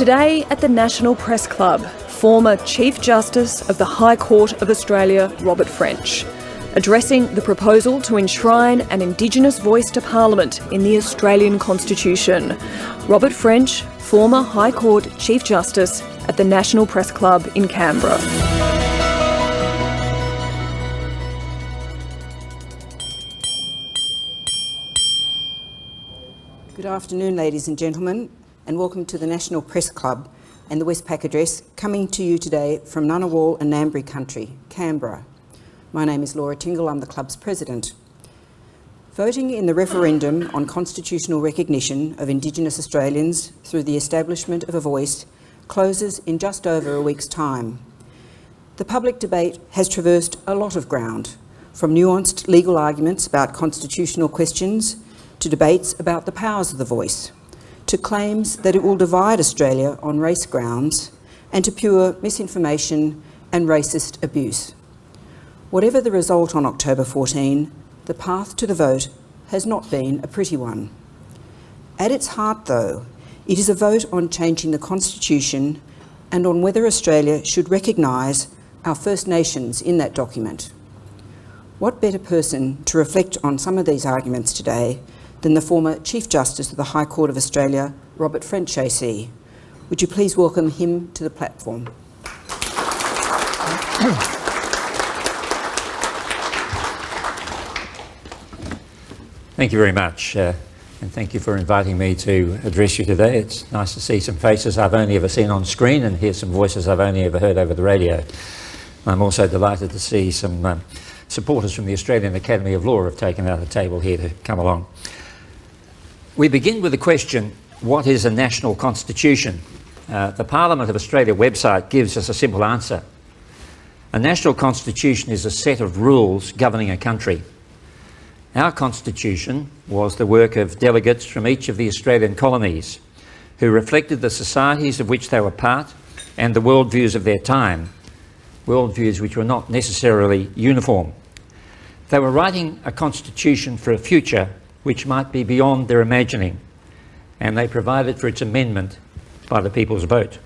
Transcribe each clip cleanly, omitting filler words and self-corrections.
Today at the National Press Club, former Chief Justice of the High Court of Australia, Robert French, addressing the proposal to enshrine an Indigenous voice to Parliament in the Australian Constitution. Robert French, former High Court Chief Justice at the National Press Club in Canberra. Good afternoon, ladies and gentlemen, and welcome to the National Press Club and the Westpac Address, coming to you today from Ngunnawal and Ngambri country, Canberra. My name is Laura Tingle, I'm the club's president. Voting in the referendum on constitutional recognition of Indigenous Australians through the establishment of a voice closes in just over a week's time. The public debate has traversed a lot of ground, from nuanced legal arguments about constitutional questions to debates about the powers of the voice, to claims that it will divide Australia on race grounds, and to pure misinformation and racist abuse. Whatever the result on October 14, the path to the vote has not been a pretty one. At its heart, though, it is a vote on changing the Constitution and on whether Australia should recognise our First Nations in that document. What better person to reflect on some of these arguments today than the former Chief Justice of the High Court of Australia, Robert French AC. Would you please welcome him to the platform? Thank you very much, and thank you for inviting me to address you today. It's nice to see some faces I've only ever seen on screen and hear some voices I've only ever heard over the radio. I'm also delighted to see some supporters from the Australian Academy of Law have taken out a table here to come along. We begin with the question, what is a national constitution? The Parliament of Australia website gives us a simple answer. A national constitution is a set of rules governing a country. Our constitution was the work of delegates from each of the Australian colonies who reflected the societies of which they were part and the worldviews of their time, worldviews which were not necessarily uniform. They were writing a constitution for a future which might be beyond their imagining, and they provided for its amendment by the people's vote.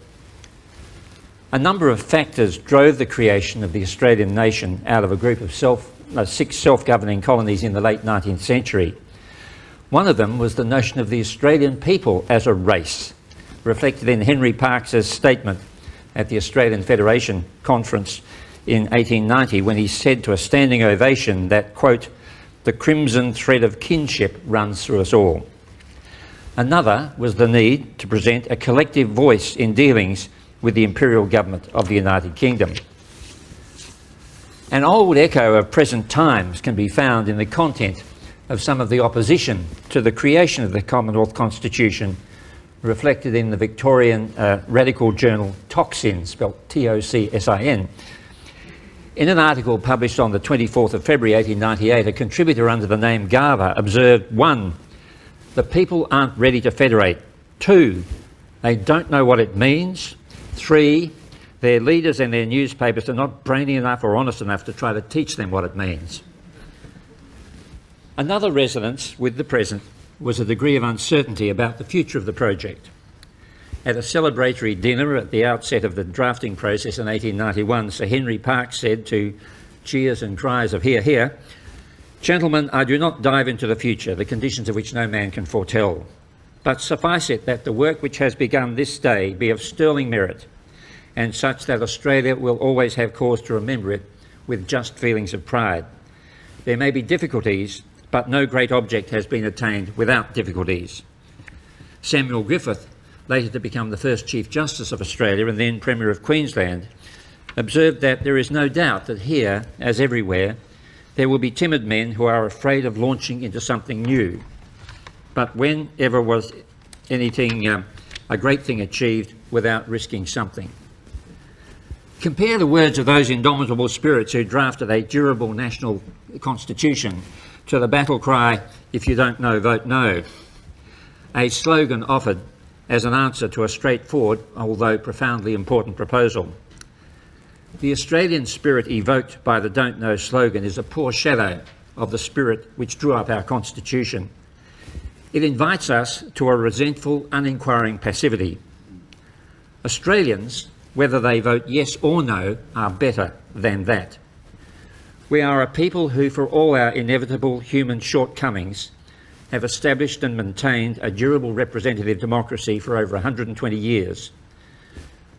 A number of factors drove the creation of the Australian nation out of a group of 6 self-governing colonies in the late 19th century. One of them was the notion of the Australian people as a race, reflected in Henry Parkes's statement at the Australian Federation Conference in 1890, when he said to a standing ovation that, quote, "The crimson thread of kinship runs through us all." Another was the need to present a collective voice in dealings with the imperial government of the United Kingdom. An old echo of present times can be found in the content of some of the opposition to the creation of the Commonwealth Constitution, reflected in the Victorian radical journal Tocsin, spelled Tocsin. In an article published on the 24th of February 1898, a contributor under the name Garver observed, 1, the people aren't ready to federate. 2, they don't know what it means. 3, their leaders and their newspapers are not brainy enough or honest enough to try to teach them what it means. Another resonance with the present was a degree of uncertainty about the future of the project. At a celebratory dinner at the outset of the drafting process in 1891, Sir Henry Parkes said, to cheers and cries of "Hear, hear," "Gentlemen, I do not dive into the future, the conditions of which no man can foretell. But suffice it that the work which has begun this day be of sterling merit, and such that Australia will always have cause to remember it with just feelings of pride. There may be difficulties, but no great object has been attained without difficulties." Samuel Griffith, later to become the first Chief Justice of Australia and then Premier of Queensland, observed that there is no doubt that here, as everywhere, there will be timid men who are afraid of launching into something new. But when ever was anything, a great thing achieved without risking something? Compare the words of those indomitable spirits who drafted a durable national constitution to the battle cry, "If you don't know, vote no," a slogan offered as an answer to a straightforward, although profoundly important proposal. The Australian spirit evoked by the "Don't Know" slogan is a poor shadow of the spirit which drew up our Constitution. It invites us to a resentful, uninquiring passivity. Australians, whether they vote yes or no, are better than that. We are a people who, for all our inevitable human shortcomings, have established and maintained a durable representative democracy for over 120 years.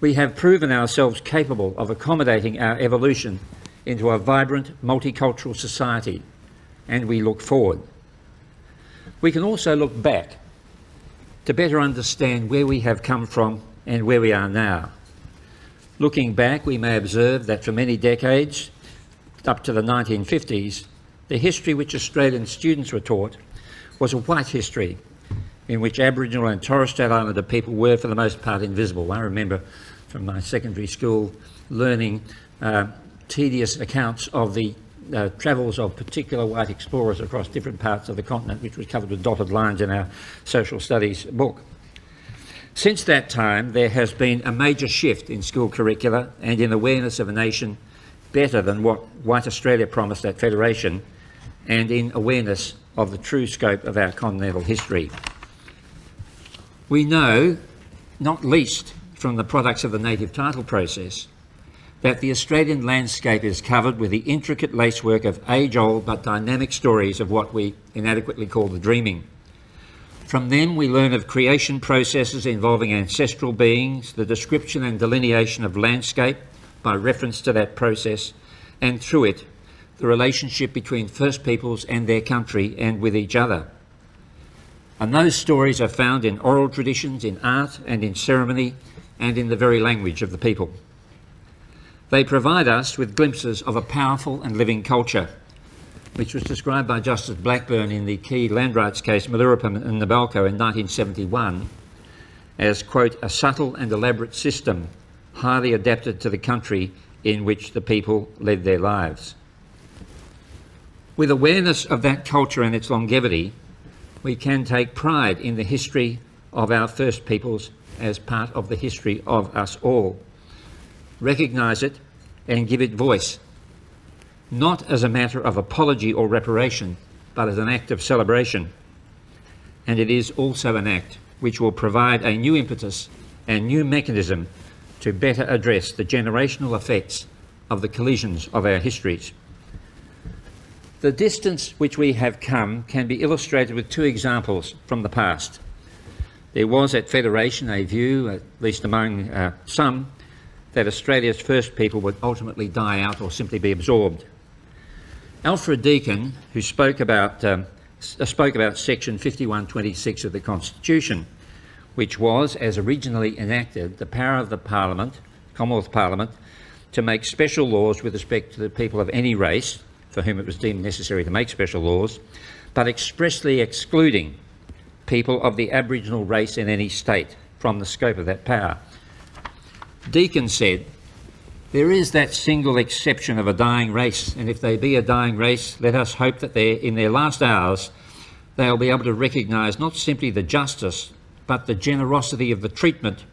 We have proven ourselves capable of accommodating our evolution into a vibrant, multicultural society, and we look forward. We can also look back to better understand where we have come from and where we are now. Looking back, we may observe that for many decades, up to the 1950s, the history which Australian students were taught was a white history in which Aboriginal and Torres Strait Islander people were, for the most part, invisible. I remember from my secondary school learning tedious accounts of the travels of particular white explorers across different parts of the continent, which was covered with dotted lines in our social studies book. Since that time, there has been a major shift in school curricula and in awareness of a nation better than what White Australia promised at Federation, and in awareness of the true scope of our continental history. We know, not least from the products of the native title process, that the Australian landscape is covered with the intricate lacework of age-old but dynamic stories of what we inadequately call the dreaming. From them we learn of creation processes involving ancestral beings, the description and delineation of landscape by reference to that process, and through it, the relationship between First Peoples and their country and with each other. And those stories are found in oral traditions, in art and in ceremony, and in the very language of the people. They provide us with glimpses of a powerful and living culture, which was described by Justice Blackburn in the key land rights case Malurupam and Nabalco in 1971 as, quote, a subtle and elaborate system highly adapted to the country in which the people led their lives. With awareness of that culture and its longevity, we can take pride in the history of our First Peoples as part of the history of us all, recognise it and give it voice, not as a matter of apology or reparation, but as an act of celebration. And it is also an act which will provide a new impetus and new mechanism to better address the generational effects of the collisions of our histories. The distance which we have come can be illustrated with two examples from the past. There was at Federation a view, at least among some, that Australia's First People would ultimately die out or simply be absorbed. Alfred Deakin, who spoke about section 5126 of the Constitution, which was, as originally enacted, the power of the Parliament, Commonwealth Parliament, to make special laws with respect to the people of any race for whom it was deemed necessary to make special laws, but expressly excluding people of the Aboriginal race in any state from the scope of that power. Deakin said, there is that single exception of a dying race, and if they be a dying race, let us hope that in their last hours they'll be able to recognise not simply the justice, but the generosity of the treatment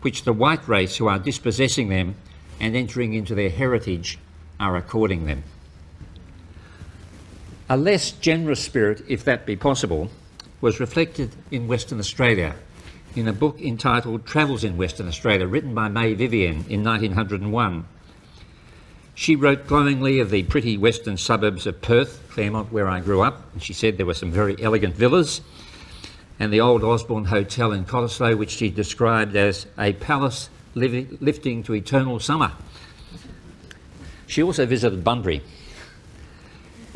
which the white race who are dispossessing them and entering into their heritage are according them. A less generous spirit, if that be possible, was reflected in Western Australia in a book entitled Travels in Western Australia, written by May Vivian in 1901. She wrote glowingly of the pretty western suburbs of Perth, Claremont, where I grew up, and she said there were some very elegant villas, and the old Osborne Hotel in Cottesloe, which she described as a palace lifting to eternal summer. She also visited Bunbury.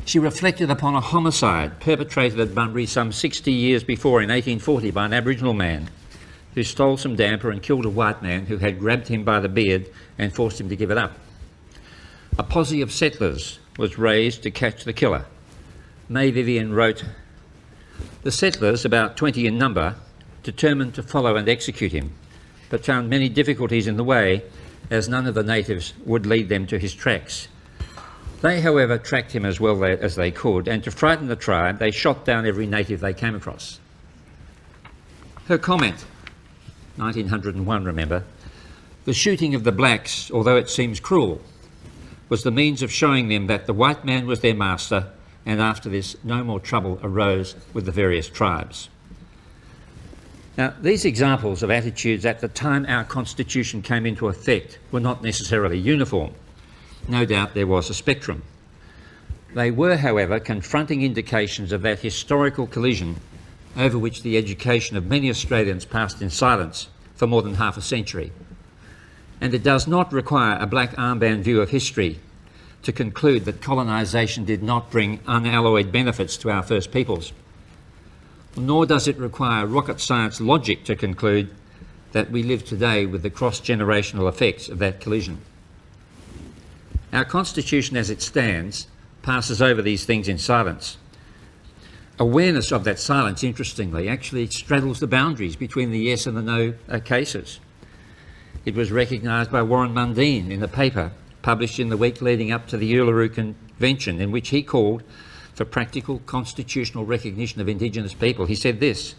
She reflected upon a homicide perpetrated at Bunbury some 60 years before in 1840 by an Aboriginal man who stole some damper and killed a white man who had grabbed him by the beard and forced him to give it up. A posse of settlers was raised to catch the killer. May Vivian wrote, the settlers, about 20 in number, determined to follow and execute him, but found many difficulties in the way, as none of the natives would lead them to his tracks. They, however, tracked him as well as they could, and to frighten the tribe, they shot down every native they came across. Her comment, 1901, remember, the shooting of the blacks, although it seems cruel, was the means of showing them that the white man was their master, and after this no more trouble arose with the various tribes. Now, these examples of attitudes at the time our Constitution came into effect were not necessarily uniform. No doubt there was a spectrum. They were, however, confronting indications of that historical collision over which the education of many Australians passed in silence for more than half a century. And it does not require a black armband view of history to conclude that colonisation did not bring unalloyed benefits to our First Peoples. Nor does it require rocket science logic to conclude that we live today with the cross-generational effects of that collision. Our Constitution as it stands passes over these things in silence. Awareness of that silence, interestingly, actually straddles the boundaries between the yes and the no cases. It was recognised by Warren Mundine in a paper published in the week leading up to the Uluru Convention, in which he called for practical constitutional recognition of Indigenous people. He said this: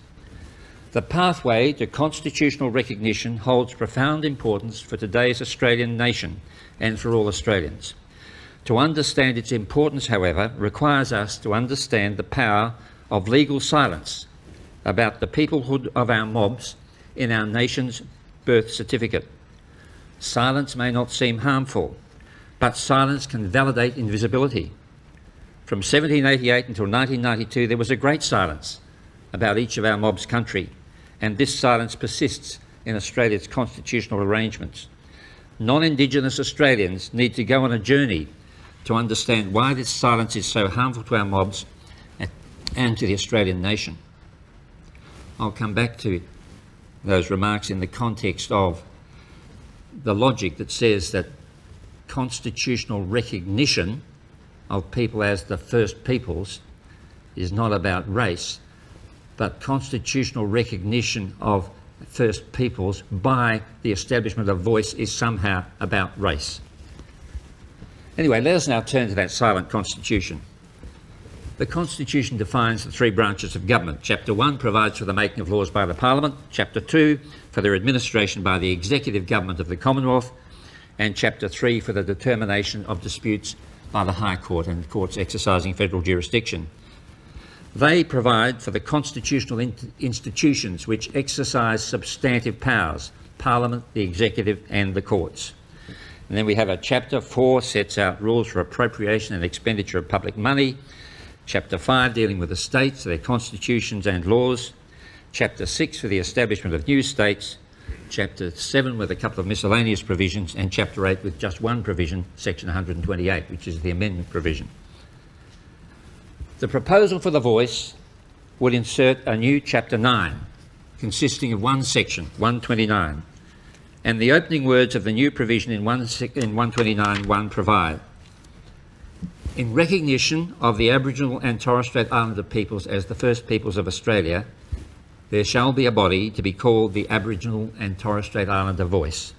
"The pathway to constitutional recognition holds profound importance for today's Australian nation and for all Australians. To understand its importance, however, requires us to understand the power of legal silence about the peoplehood of our mobs in our nation's birth certificate. Silence may not seem harmful, but silence can validate invisibility. From 1788 until 1992, there was a great silence about each of our mob's country, and this silence persists in Australia's constitutional arrangements. Non-Indigenous Australians need to go on a journey to understand why this silence is so harmful to our mobs and to the Australian nation." I'll come back to those remarks in the context of the logic that says that constitutional recognition of people as the First Peoples is not about race, but constitutional recognition of First Peoples by the establishment of voice is somehow about race. Anyway, let us now turn to that silent constitution. The Constitution defines the three branches of government. Chapter 1 provides for the making of laws by the Parliament, Chapter 2 for their administration by the Executive Government of the Commonwealth, and Chapter 3 for the determination of disputes by the High Court and courts exercising federal jurisdiction. They provide for the constitutional institutions which exercise substantive powers: Parliament, the Executive and the courts. And then we have a Chapter 4 sets out rules for appropriation and expenditure of public money. Chapter 5 dealing with the states, their constitutions and laws. Chapter 6 for the establishment of new states. Chapter 7 with a couple of miscellaneous provisions, and Chapter 8 with just one provision, Section 128, which is the amendment provision. The proposal for the voice would insert a new Chapter 9, consisting of one section, 129, and the opening words of the new provision in 129.1 provide: "In recognition of the Aboriginal and Torres Strait Islander peoples as the First Peoples of Australia, there shall be a body to be called the Aboriginal and Torres Strait Islander Voice."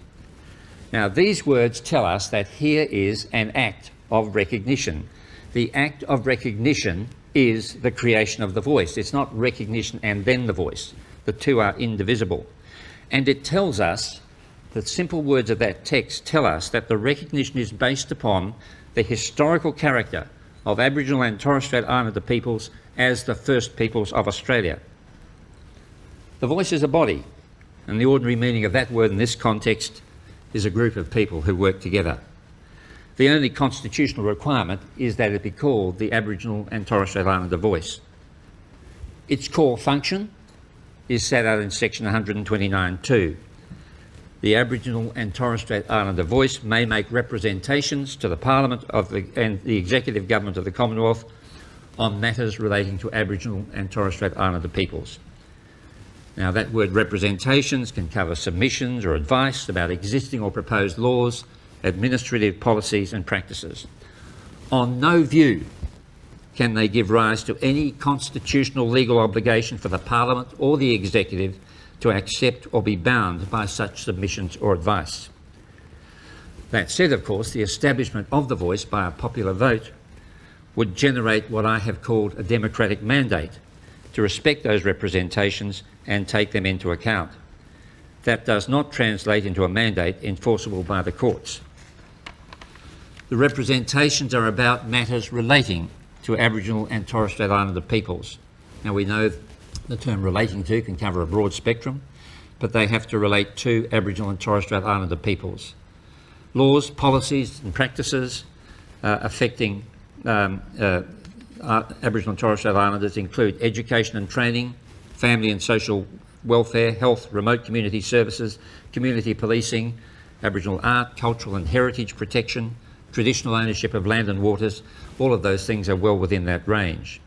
Now, these words tell us that here is an act of recognition. The act of recognition is the creation of the voice. It's not recognition and then the voice. The two are indivisible. And it tells us, the simple words of that text tell us, that the recognition is based upon the historical character of Aboriginal and Torres Strait Islander peoples as the First Peoples of Australia. The voice is a body, and the ordinary meaning of that word in this context is a group of people who work together. The only constitutional requirement is that it be called the Aboriginal and Torres Strait Islander Voice. Its core function is set out in Section 129.2. The Aboriginal and Torres Strait Islander Voice may make representations to the Parliament and the Executive Government of the Commonwealth on matters relating to Aboriginal and Torres Strait Islander peoples. Now, that word representations can cover submissions or advice about existing or proposed laws, administrative policies and practices. On no view can they give rise to any constitutional legal obligation for the Parliament or the Executive to accept or be bound by such submissions or advice. That said, of course, the establishment of the voice by a popular vote would generate what I have called a democratic mandate to respect those representations and take them into account. That does not translate into a mandate enforceable by the courts. The representations are about matters relating to Aboriginal and Torres Strait Islander peoples. Now, we know The term relating to can cover a broad spectrum, but they have to relate to Aboriginal and Torres Strait Islander peoples. Laws, policies and practices affecting Aboriginal and Torres Strait Islanders include education and training, family and social welfare, health, remote community services, community policing, Aboriginal art, cultural and heritage protection, traditional ownership of land and waters. All of those things are well within that range.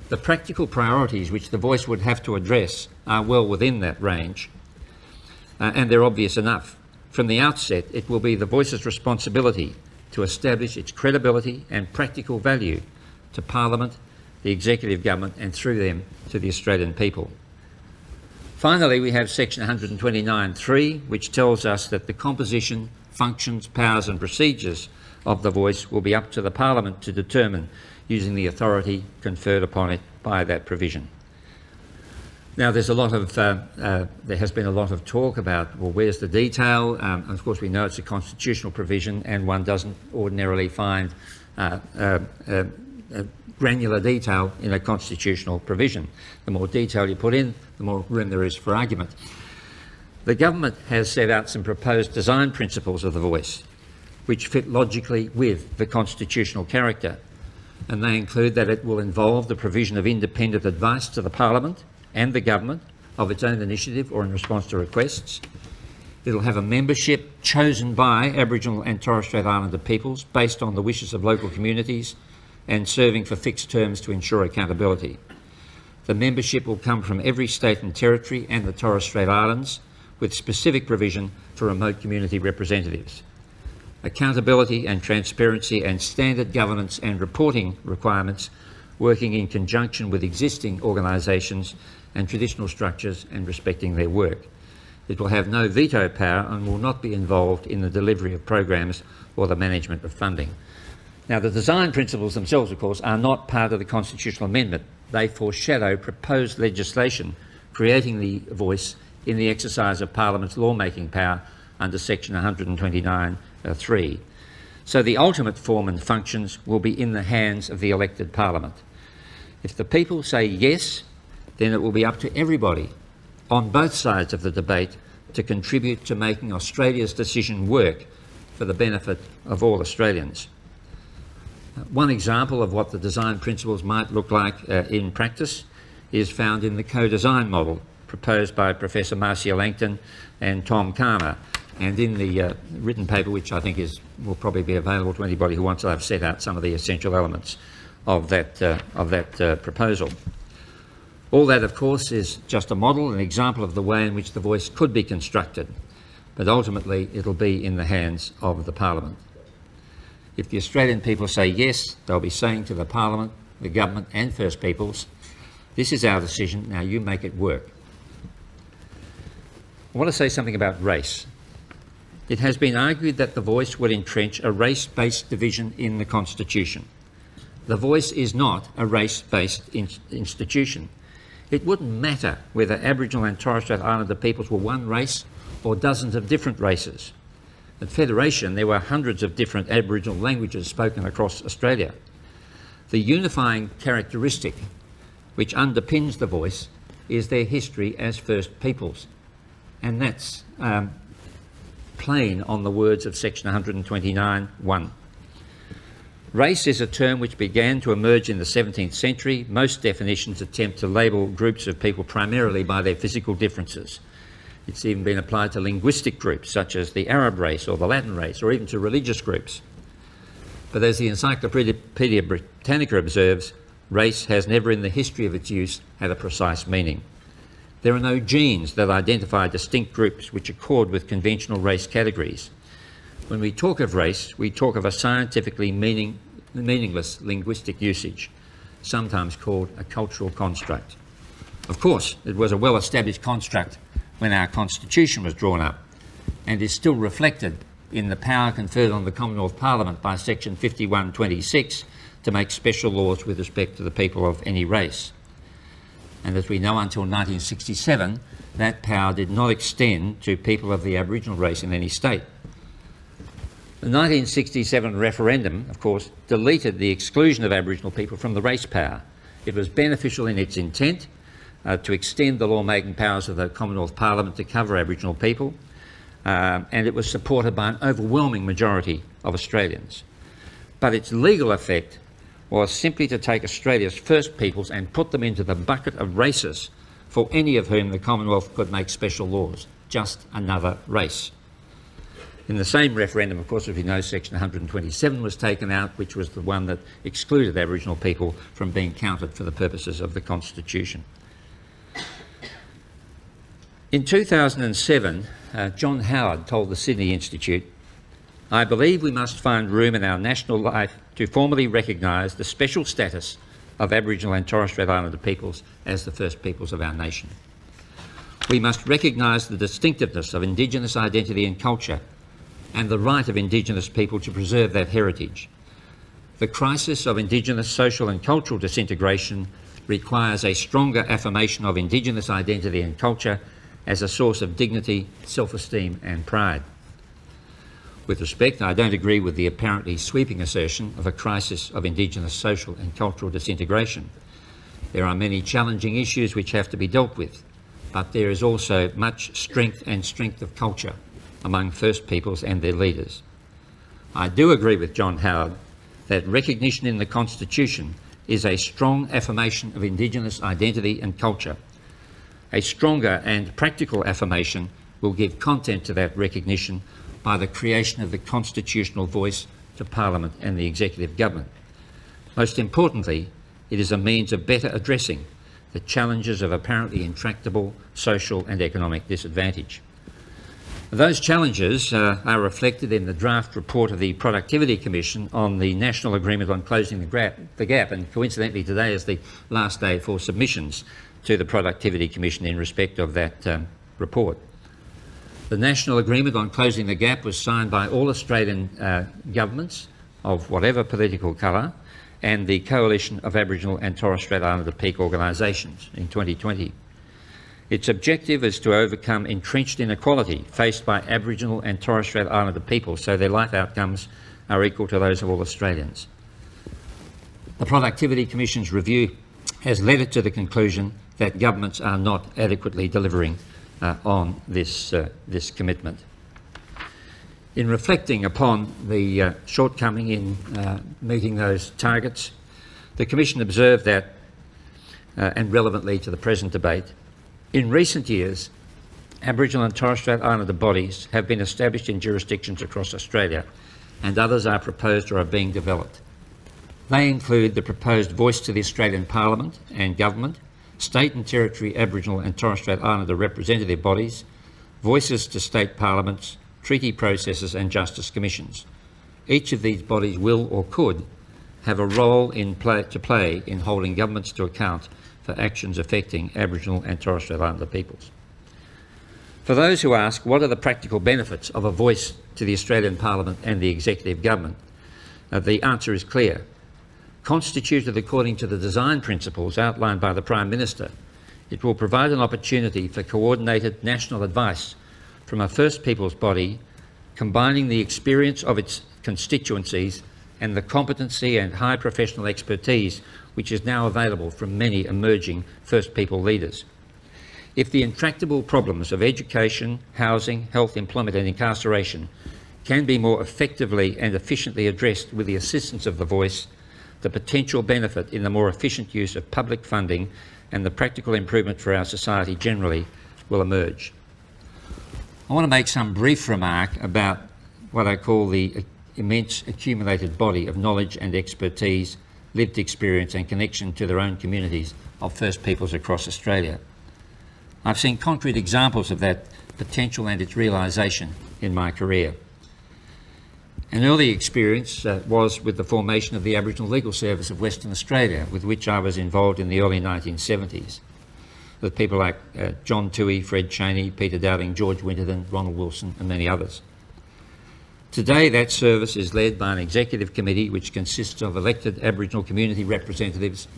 The practical priorities which the voice would have to address are well within that range, and they're obvious enough. From the outset, it will be the voice's responsibility to establish its credibility and practical value to Parliament, the executive government, and through them to the Australian people. Finally, we have section 129.3, which tells us that the composition, functions, powers and procedures of the voice will be up to the Parliament to determine, using the authority conferred upon it by that provision. Now, there's a lot of, there has been a lot of talk about, well, where's the detail? And of course, we know it's a constitutional provision, and one doesn't ordinarily find granular detail in a constitutional provision. The more detail you put in, the more room there is for argument. The government has set out some proposed design principles of the voice, which fit logically with the constitutional character, and they include that it will involve the provision of independent advice to the Parliament and the government of its own initiative or in response to requests. It'll have a membership chosen by Aboriginal and Torres Strait Islander peoples based on the wishes of local communities and serving for fixed terms to ensure accountability. The membership will come from every state and territory and the Torres Strait Islands, with specific provision for remote community representatives. Accountability and transparency and standard governance and reporting requirements, working in conjunction with existing organisations and traditional structures and respecting their work. It will have no veto power and will not be involved in the delivery of programs or the management of funding. Now, the design principles themselves, of course, are not part of the constitutional amendment. They foreshadow proposed legislation creating the voice in the exercise of Parliament's lawmaking power under section 129.3. So the ultimate form and functions will be in the hands of the elected Parliament. If the people say yes, then it will be up to everybody on both sides of the debate to contribute to making Australia's decision work for the benefit of all Australians. One example of what the design principles might look like in practice is found in the co-design model proposed by Professor Marcia Langton and Tom Calmer, and in the written paper, which I think will probably be available to anybody who wants to. I've set out some of the essential elements of that proposal. All that, of course, is just a model, an example of the way in which the voice could be constructed, but ultimately it'll be in the hands of the Parliament. If the Australian people say yes, they'll be saying to the Parliament, the government and First Peoples, this is our decision, now you make it work. I want to say something about race. It has been argued that the voice would entrench a race-based division in the Constitution. The voice is not a race-based institution. It wouldn't matter whether Aboriginal and Torres Strait Islander peoples were one race or dozens of different races. At Federation, there were hundreds of different Aboriginal languages spoken across Australia. The unifying characteristic which underpins the voice is their history as First Peoples, and that's plain on the words of section 129.1. Race is a term which began to emerge in the 17th century. Most definitions attempt to label groups of people primarily by their physical differences. It's even been applied to linguistic groups such as the Arab race or the Latin race, or even to religious groups. But as the Encyclopaedia Britannica observes, race has never in the history of its use had a precise meaning. There are no genes that identify distinct groups which accord with conventional race categories. When we talk of race, we talk of a scientifically meaningless linguistic usage, sometimes called a cultural construct. Of course, it was a well-established construct when our Constitution was drawn up, and is still reflected in the power conferred on the Commonwealth Parliament by section 51(26) to make special laws with respect to the people of any race. And as we know, until 1967, that power did not extend to people of the Aboriginal race in any state. The 1967 referendum, of course, deleted the exclusion of Aboriginal people from the race power. It was beneficial in its intent, to extend the lawmaking powers of the Commonwealth Parliament to cover Aboriginal people, and it was supported by an overwhelming majority of Australians. But its legal effect was simply to take Australia's First Peoples and put them into the bucket of races for any of whom the Commonwealth could make special laws. Just another race. In the same referendum, of course, as we know, section 127 was taken out, which was the one that excluded Aboriginal people from being counted for the purposes of the Constitution. In 2007, John Howard told the Sydney Institute, "I believe we must find room in our national life to formally recognise the special status of Aboriginal and Torres Strait Islander peoples as the First Peoples of our nation. We must recognise the distinctiveness of Indigenous identity and culture and the right of Indigenous people to preserve that heritage. The crisis of Indigenous social and cultural disintegration requires a stronger affirmation of Indigenous identity and culture as a source of dignity, self-esteem and pride." With respect, I don't agree with the apparently sweeping assertion of a crisis of Indigenous social and cultural disintegration. There are many challenging issues which have to be dealt with, but there is also much strength and strength of culture among First Peoples and their leaders. I do agree with John Howard that recognition in the Constitution is a strong affirmation of Indigenous identity and culture. A stronger and practical affirmation will give content to that recognition by the creation of the constitutional voice to Parliament and the Executive Government. Most importantly, it is a means of better addressing the challenges of apparently intractable social and economic disadvantage. Those challenges are reflected in the draft report of the Productivity Commission on the National Agreement on Closing the Gap, and coincidentally today is the last day for submissions to the Productivity Commission in respect of that report. The National Agreement on Closing the Gap was signed by all Australian governments of whatever political colour and the Coalition of Aboriginal and Torres Strait Islander Peak Organisations in 2020. Its objective is to overcome entrenched inequality faced by Aboriginal and Torres Strait Islander people so their life outcomes are equal to those of all Australians. The Productivity Commission's review has led it to the conclusion that governments are not adequately delivering on this commitment. In reflecting upon the shortcoming in meeting those targets, the Commission observed that, and relevantly to the present debate, in recent years, Aboriginal and Torres Strait Islander bodies have been established in jurisdictions across Australia, and others are proposed or are being developed. They include the proposed Voice to the Australian Parliament and Government, State and Territory Aboriginal and Torres Strait Islander representative bodies, voices to state parliaments, treaty processes and justice commissions. Each of these bodies will or could have a role to play in holding governments to account for actions affecting Aboriginal and Torres Strait Islander peoples. For those who ask what are the practical benefits of a voice to the Australian Parliament and the Executive Government, the answer is clear. Constituted according to the design principles outlined by the Prime Minister, it will provide an opportunity for coordinated national advice from a First Peoples body, combining the experience of its constituencies and the competency and high professional expertise which is now available from many emerging First People leaders. If the intractable problems of education, housing, health, employment and incarceration can be more effectively and efficiently addressed with the assistance of the voice, the potential benefit in the more efficient use of public funding and the practical improvement for our society generally will emerge. I want to make some brief remark about what I call the immense accumulated body of knowledge and expertise, lived experience and connection to their own communities of First Peoples across Australia. I've seen concrete examples of that potential and its realisation in my career. An early experience was with the formation of the Aboriginal Legal Service of Western Australia, with which I was involved in the early 1970s, with people like John Toohey, Fred Chaney, Peter Dowling, George Winterton, Ronald Wilson and many others. Today that service is led by an executive committee which consists of elected Aboriginal community representatives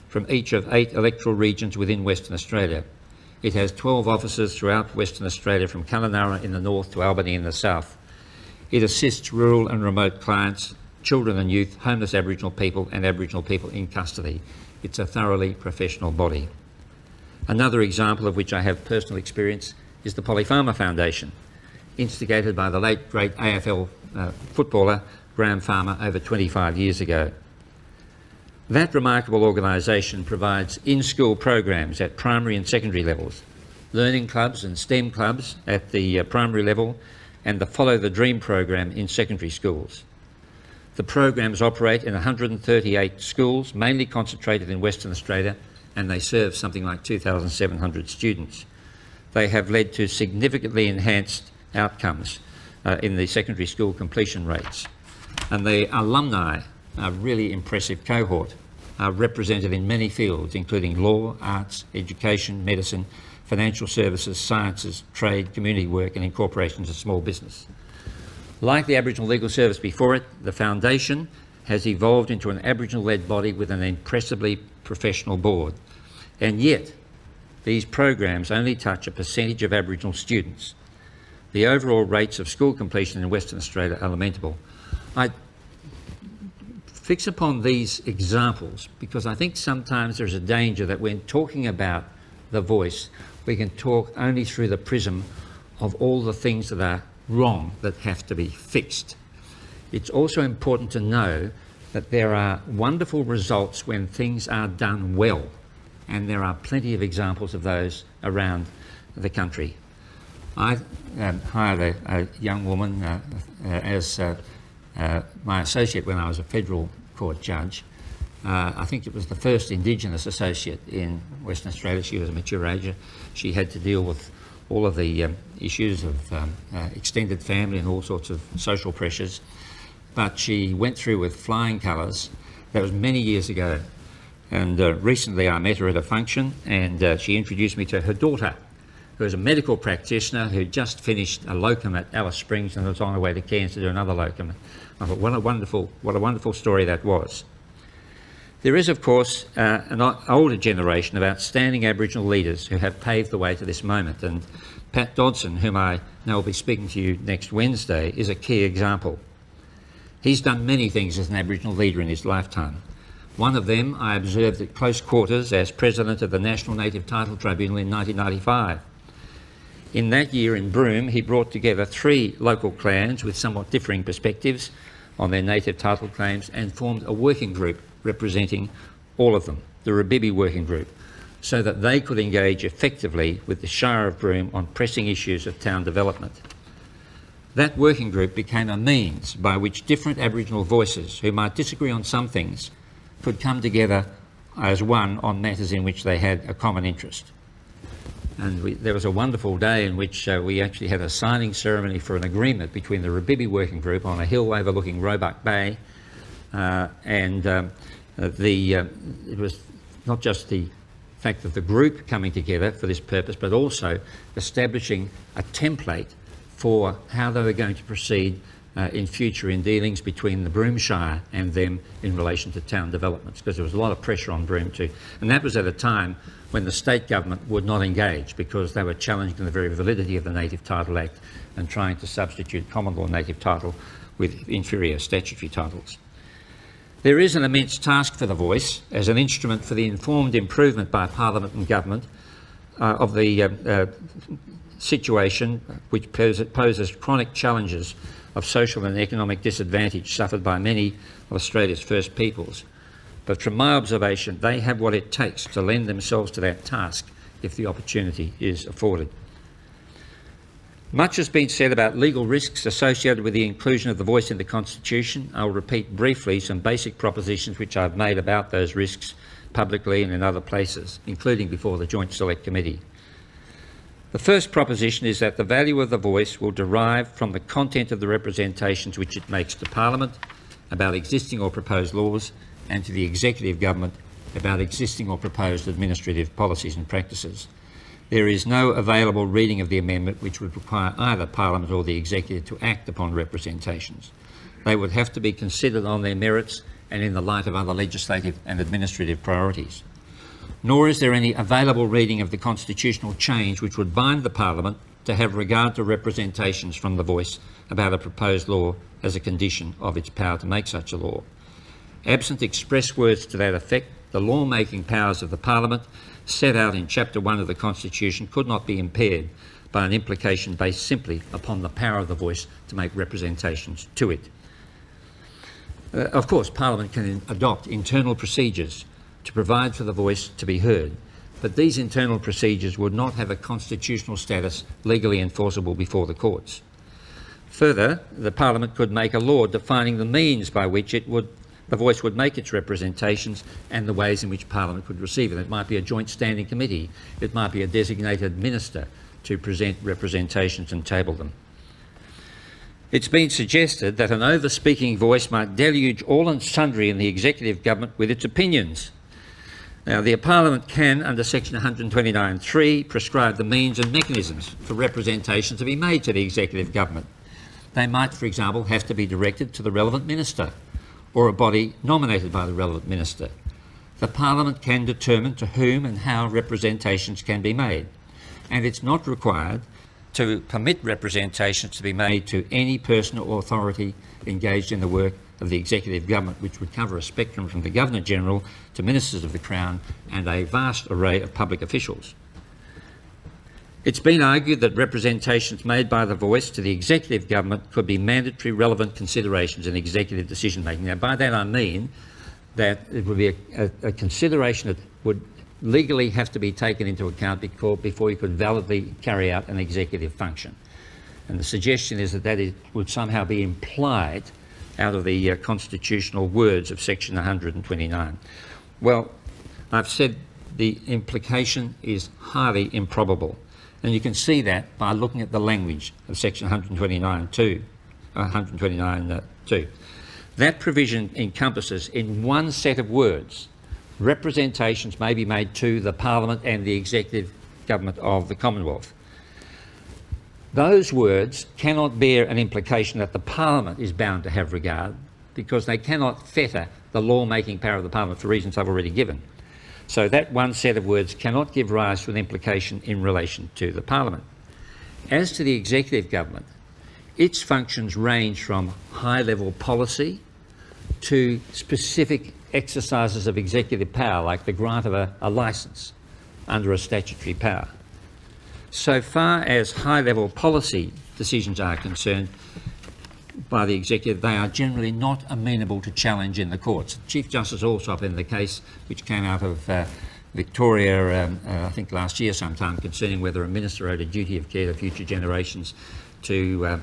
from each of 8 electoral regions within Western Australia. It has 12 offices throughout Western Australia, from Kununurra in the north to Albany in the south. It assists rural and remote clients, children and youth, homeless Aboriginal people and Aboriginal people in custody. It's a thoroughly professional body. Another example of which I have personal experience is the Polly Farmer Foundation, instigated by the late great AFL footballer Graham Farmer over 25 years ago. That remarkable organisation provides in-school programs at primary and secondary levels, learning clubs and STEM clubs at the primary level, and the Follow the Dream program in secondary schools. The programs operate in 138 schools, mainly concentrated in Western Australia, and they serve something like 2,700 students. They have led to significantly enhanced outcomes in the secondary school completion rates. And the alumni, a really impressive cohort, are represented in many fields, including law, arts, education, medicine, financial services, sciences, trade, community work and incorporations of small business. Like the Aboriginal Legal Service before it, the Foundation has evolved into an Aboriginal-led body with an impressively professional board. And yet, these programs only touch a percentage of Aboriginal students. The overall rates of school completion in Western Australia are lamentable. I fix upon these examples because I think sometimes there's a danger that when talking about the voice, we can talk only through the prism of all the things that are wrong that have to be fixed. It's also important to know that there are wonderful results when things are done well, and there are plenty of examples of those around the country. I hired a young woman as my associate when I was a federal court judge. I think it was the first Indigenous associate in Western Australia. She was a mature age. She had to deal with all of the issues of extended family and all sorts of social pressures. But she went through with flying colours. That was many years ago. And recently I met her at a function, and she introduced me to her daughter, who is a medical practitioner who just finished a locum at Alice Springs and was on her way to Cairns to do another locum. I thought, what a wonderful story that was. There is, of course, an older generation of outstanding Aboriginal leaders who have paved the way to this moment, and Pat Dodson, whom I know will be speaking to you next Wednesday, is a key example. He's done many things as an Aboriginal leader in his lifetime. One of them I observed at close quarters as President of the National Native Title Tribunal in 1995. In that year in Broome, he brought together 3 local clans with somewhat differing perspectives on their native title claims and formed a working group representing all of them, the Rabibi Working Group, so that they could engage effectively with the Shire of Broome on pressing issues of town development. That working group became a means by which different Aboriginal voices who might disagree on some things could come together as one on matters in which they had a common interest. And there was a wonderful day in which we actually had a signing ceremony for an agreement between the Rabibi Working Group on a hill overlooking Roebuck Bay, it was not just the fact of the group coming together for this purpose, but also establishing a template for how they were going to proceed in future in dealings between the Broome Shire and them in relation to town developments, because there was a lot of pressure on Broome too. And that was at a time when the state government would not engage because they were challenging the very validity of the Native Title Act and trying to substitute common law native title with inferior statutory titles. There is an immense task for the voice as an instrument for the informed improvement by Parliament and Government of the situation which poses chronic challenges of social and economic disadvantage suffered by many of Australia's First Peoples. But from my observation, they have what it takes to lend themselves to that task if the opportunity is afforded. Much has been said about legal risks associated with the inclusion of the voice in the Constitution. I'll repeat briefly some basic propositions which I've made about those risks publicly and in other places, including before the Joint Select Committee. The first proposition is that the value of the voice will derive from the content of the representations which it makes to Parliament about existing or proposed laws and to the Executive Government about existing or proposed administrative policies and practices. There is no available reading of the amendment which would require either Parliament or the Executive to act upon representations. They would have to be considered on their merits and in the light of other legislative and administrative priorities. Nor is there any available reading of the constitutional change which would bind the Parliament to have regard to representations from the voice about a proposed law as a condition of its power to make such a law. Absent express words to that effect, the law-making powers of the Parliament set out in Chapter 1 of the Constitution could not be impaired by an implication based simply upon the power of the voice to make representations to it. Of course, Parliament can adopt internal procedures to provide for the voice to be heard, but these internal procedures would not have a constitutional status legally enforceable before the courts. Further, the Parliament could make a law defining the means by which the voice would make its representations and the ways in which Parliament could receive it. It might be a joint standing committee, it might be a designated minister to present representations and table them. It's been suggested that an over-speaking voice might deluge all and sundry in the executive government with its opinions. Now, the Parliament can, under section 129(3), prescribe the means and mechanisms for representation to be made to the executive government. They might, for example, have to be directed to the relevant minister or a body nominated by the relevant minister. The Parliament can determine to whom and how representations can be made, and it's not required to permit representations to be made to any person or authority engaged in the work of the executive government, which would cover a spectrum from the Governor-General to Ministers of the Crown and a vast array of public officials. It's been argued that representations made by the voice to the executive government could be mandatory relevant considerations in executive decision-making. Now, by that I mean that it would be a consideration that would legally have to be taken into account before you could validly carry out an executive function. And the suggestion is that it would somehow be implied out of the constitutional words of section 129. Well, I've said the implication is highly improbable, and you can see that by looking at the language of section 129(2). That provision encompasses in one set of words representations may be made to the Parliament and the executive government of the Commonwealth. Those words cannot bear an implication that the Parliament is bound to have regard, because they cannot fetter the law-making power of the Parliament for reasons I've already given. So that one set of words cannot give rise to an implication in relation to the Parliament. As to the executive government, its functions range from high-level policy to specific exercises of executive power, like the grant of a licence under a statutory power. So far as high-level policy decisions are concerned by the executive, they are generally not amenable to challenge in the courts. Chief Justice Alsop, in the case which came out of Victoria, I think last year sometime, concerning whether a minister owed a duty of care to future generations to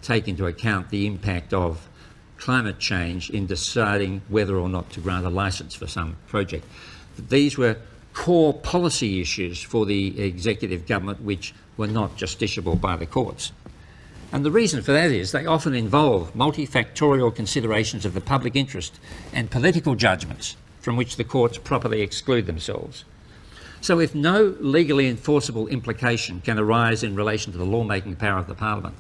take into account the impact of climate change in deciding whether or not to grant a licence for some project. These were core policy issues for the executive government which were not justiciable by the courts. And the reason for that is they often involve multifactorial considerations of the public interest and political judgments from which the courts properly exclude themselves. So if no legally enforceable implication can arise in relation to the lawmaking power of the Parliament,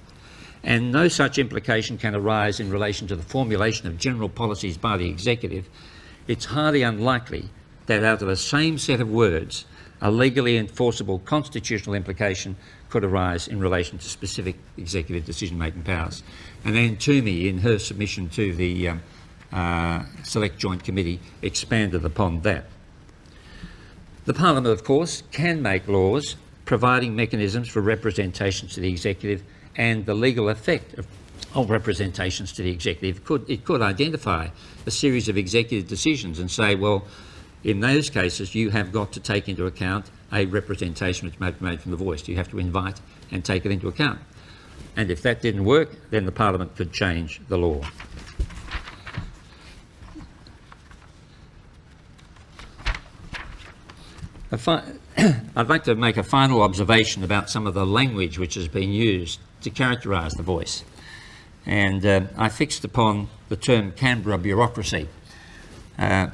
and no such implication can arise in relation to the formulation of general policies by the executive, it's highly unlikely that out of the same set of words, a legally enforceable constitutional implication could arise in relation to specific executive decision-making powers. And Anne Toomey, in her submission to the Select Joint Committee, expanded upon that. The Parliament, of course, can make laws providing mechanisms for representations to the executive, and the legal effect of representations to the executive. It could identify a series of executive decisions and say, well, in those cases you have got to take into account a representation which may be made from the voice. You have to invite and take it into account. And if that didn't work, then the Parliament could change the law. I'd like to make a final observation about some of the language which has been used to characterise the voice. And I fixed upon the term Canberra bureaucracy.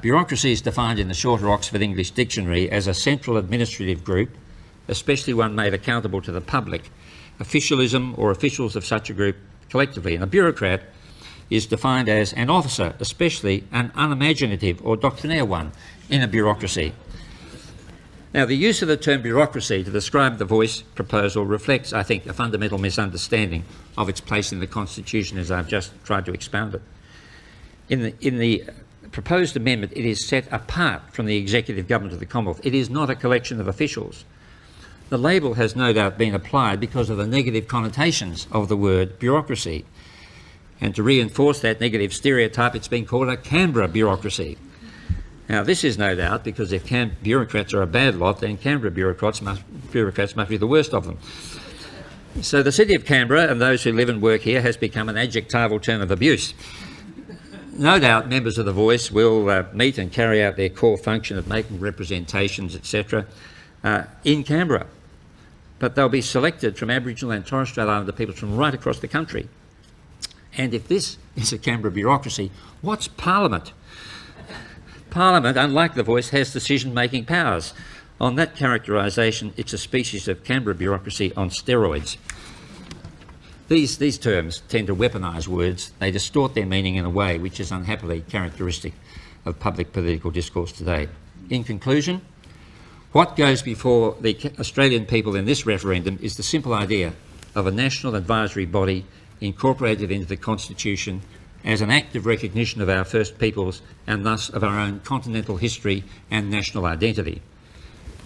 Bureaucracy is defined in the Shorter Oxford English Dictionary as a central administrative group, especially one made accountable to the public, officialism or officials of such a group collectively. And a bureaucrat is defined as an officer, especially an unimaginative or doctrinaire one in a bureaucracy. Now, the use of the term bureaucracy to describe the voice proposal reflects, I think, a fundamental misunderstanding of its place in the Constitution, as I've just tried to expound it. In the proposed amendment, it is set apart from the executive government of the Commonwealth. It is not a collection of officials. The label has no doubt been applied because of the negative connotations of the word bureaucracy. And to reinforce that negative stereotype, it's been called a Canberra bureaucracy. Now, this is no doubt because if bureaucrats are a bad lot, then Canberra bureaucrats must be the worst of them. So the City of Canberra and those who live and work here has become an adjectival term of abuse. No doubt members of The Voice will meet and carry out their core function of making representations, etc., in Canberra. But they'll be selected from Aboriginal and Torres Strait Islander peoples from right across the country. And if this is a Canberra bureaucracy, what's Parliament? Parliament, unlike The Voice, has decision-making powers. On that characterisation, it's a species of Canberra bureaucracy on steroids. These terms tend to weaponise words. They distort their meaning in a way which is unhappily characteristic of public political discourse today. In conclusion, what goes before the Australian people in this referendum is the simple idea of a national advisory body incorporated into the Constitution as an act of recognition of our First Peoples and thus of our own continental history and national identity.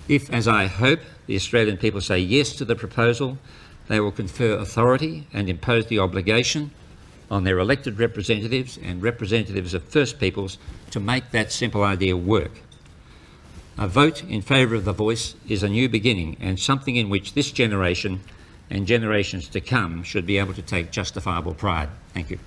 If, as I hope, the Australian people say yes to the proposal, they will confer authority and impose the obligation on their elected representatives and representatives of First Peoples to make that simple idea work. A vote in favour of The Voice is a new beginning and something in which this generation and generations to come should be able to take justifiable pride. Thank you.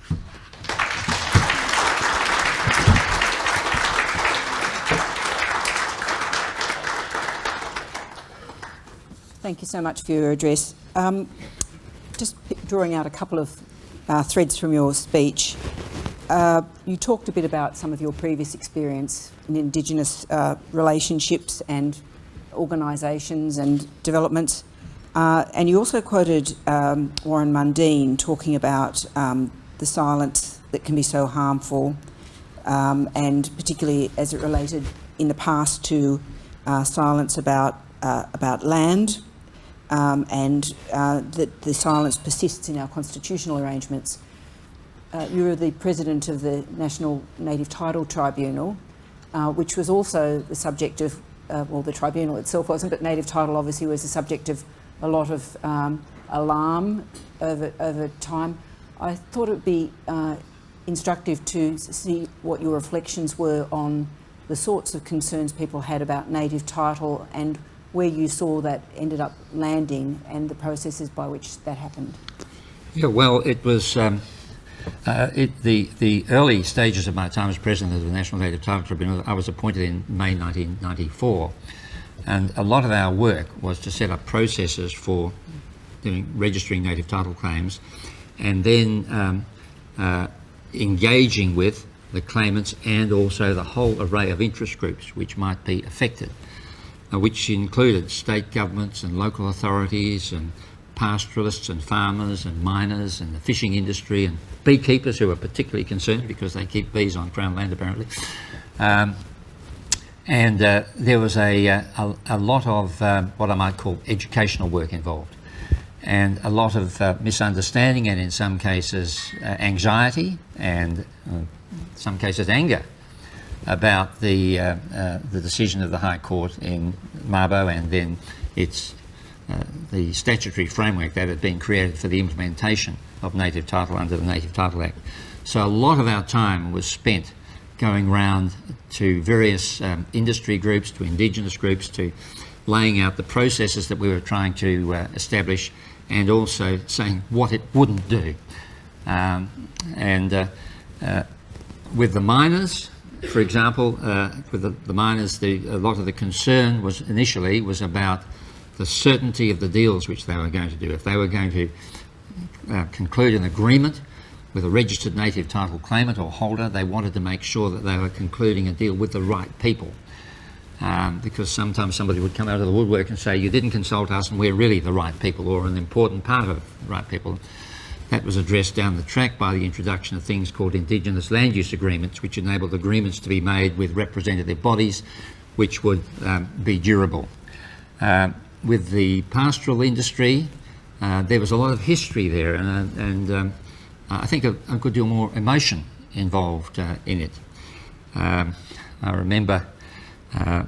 Thank you so much for your address. Just drawing out a couple of threads from your speech. You talked a bit about some of your previous experience in Indigenous relationships and organisations and developments. And you also quoted Warren Mundine talking about the silence that can be so harmful, and particularly as it related in the past to silence about land, and that the silence persists in our constitutional arrangements. You were the president of the National Native Title Tribunal, which was also the subject of, well, the tribunal itself wasn't, but native title obviously was the subject of a lot of alarm over time. I thought it would be instructive to see what your reflections were on the sorts of concerns people had about native title and where you saw that ended up landing and the processes by which that happened. Yeah, well, it was the early stages of my time as president of the National Native Title Tribunal. I was appointed in May 1994, and a lot of our work was to set up processes for registering native title claims and then engaging with the claimants and also the whole array of interest groups which might be affected, which included state governments and local authorities and pastoralists and farmers and miners and the fishing industry and beekeepers, who are particularly concerned because they keep bees on Crown land apparently. And there was a lot of what I might call educational work involved, and a lot of misunderstanding and in some cases anxiety and in some cases anger about the decision of the High Court in Mabo and then its the statutory framework that had been created for the implementation of native title under the Native Title Act. So a lot of our time was spent going round to various industry groups, to Indigenous groups, to laying out the processes that we were trying to establish and also saying what it wouldn't do. With the miners, for example, with the miners, a lot of the concern was initially about the certainty of the deals which they were going to do. If they were going to conclude an agreement with a registered native title claimant or holder, they wanted to make sure that they were concluding a deal with the right people. Because sometimes somebody would come out of the woodwork and say, you didn't consult us and we're really the right people or an important part of the right people. That was addressed down the track by the introduction of things called Indigenous land use agreements, which enabled agreements to be made with representative bodies which would be durable. With the pastoral industry, there was a lot of history there and I think a good deal more emotion involved in it. I remember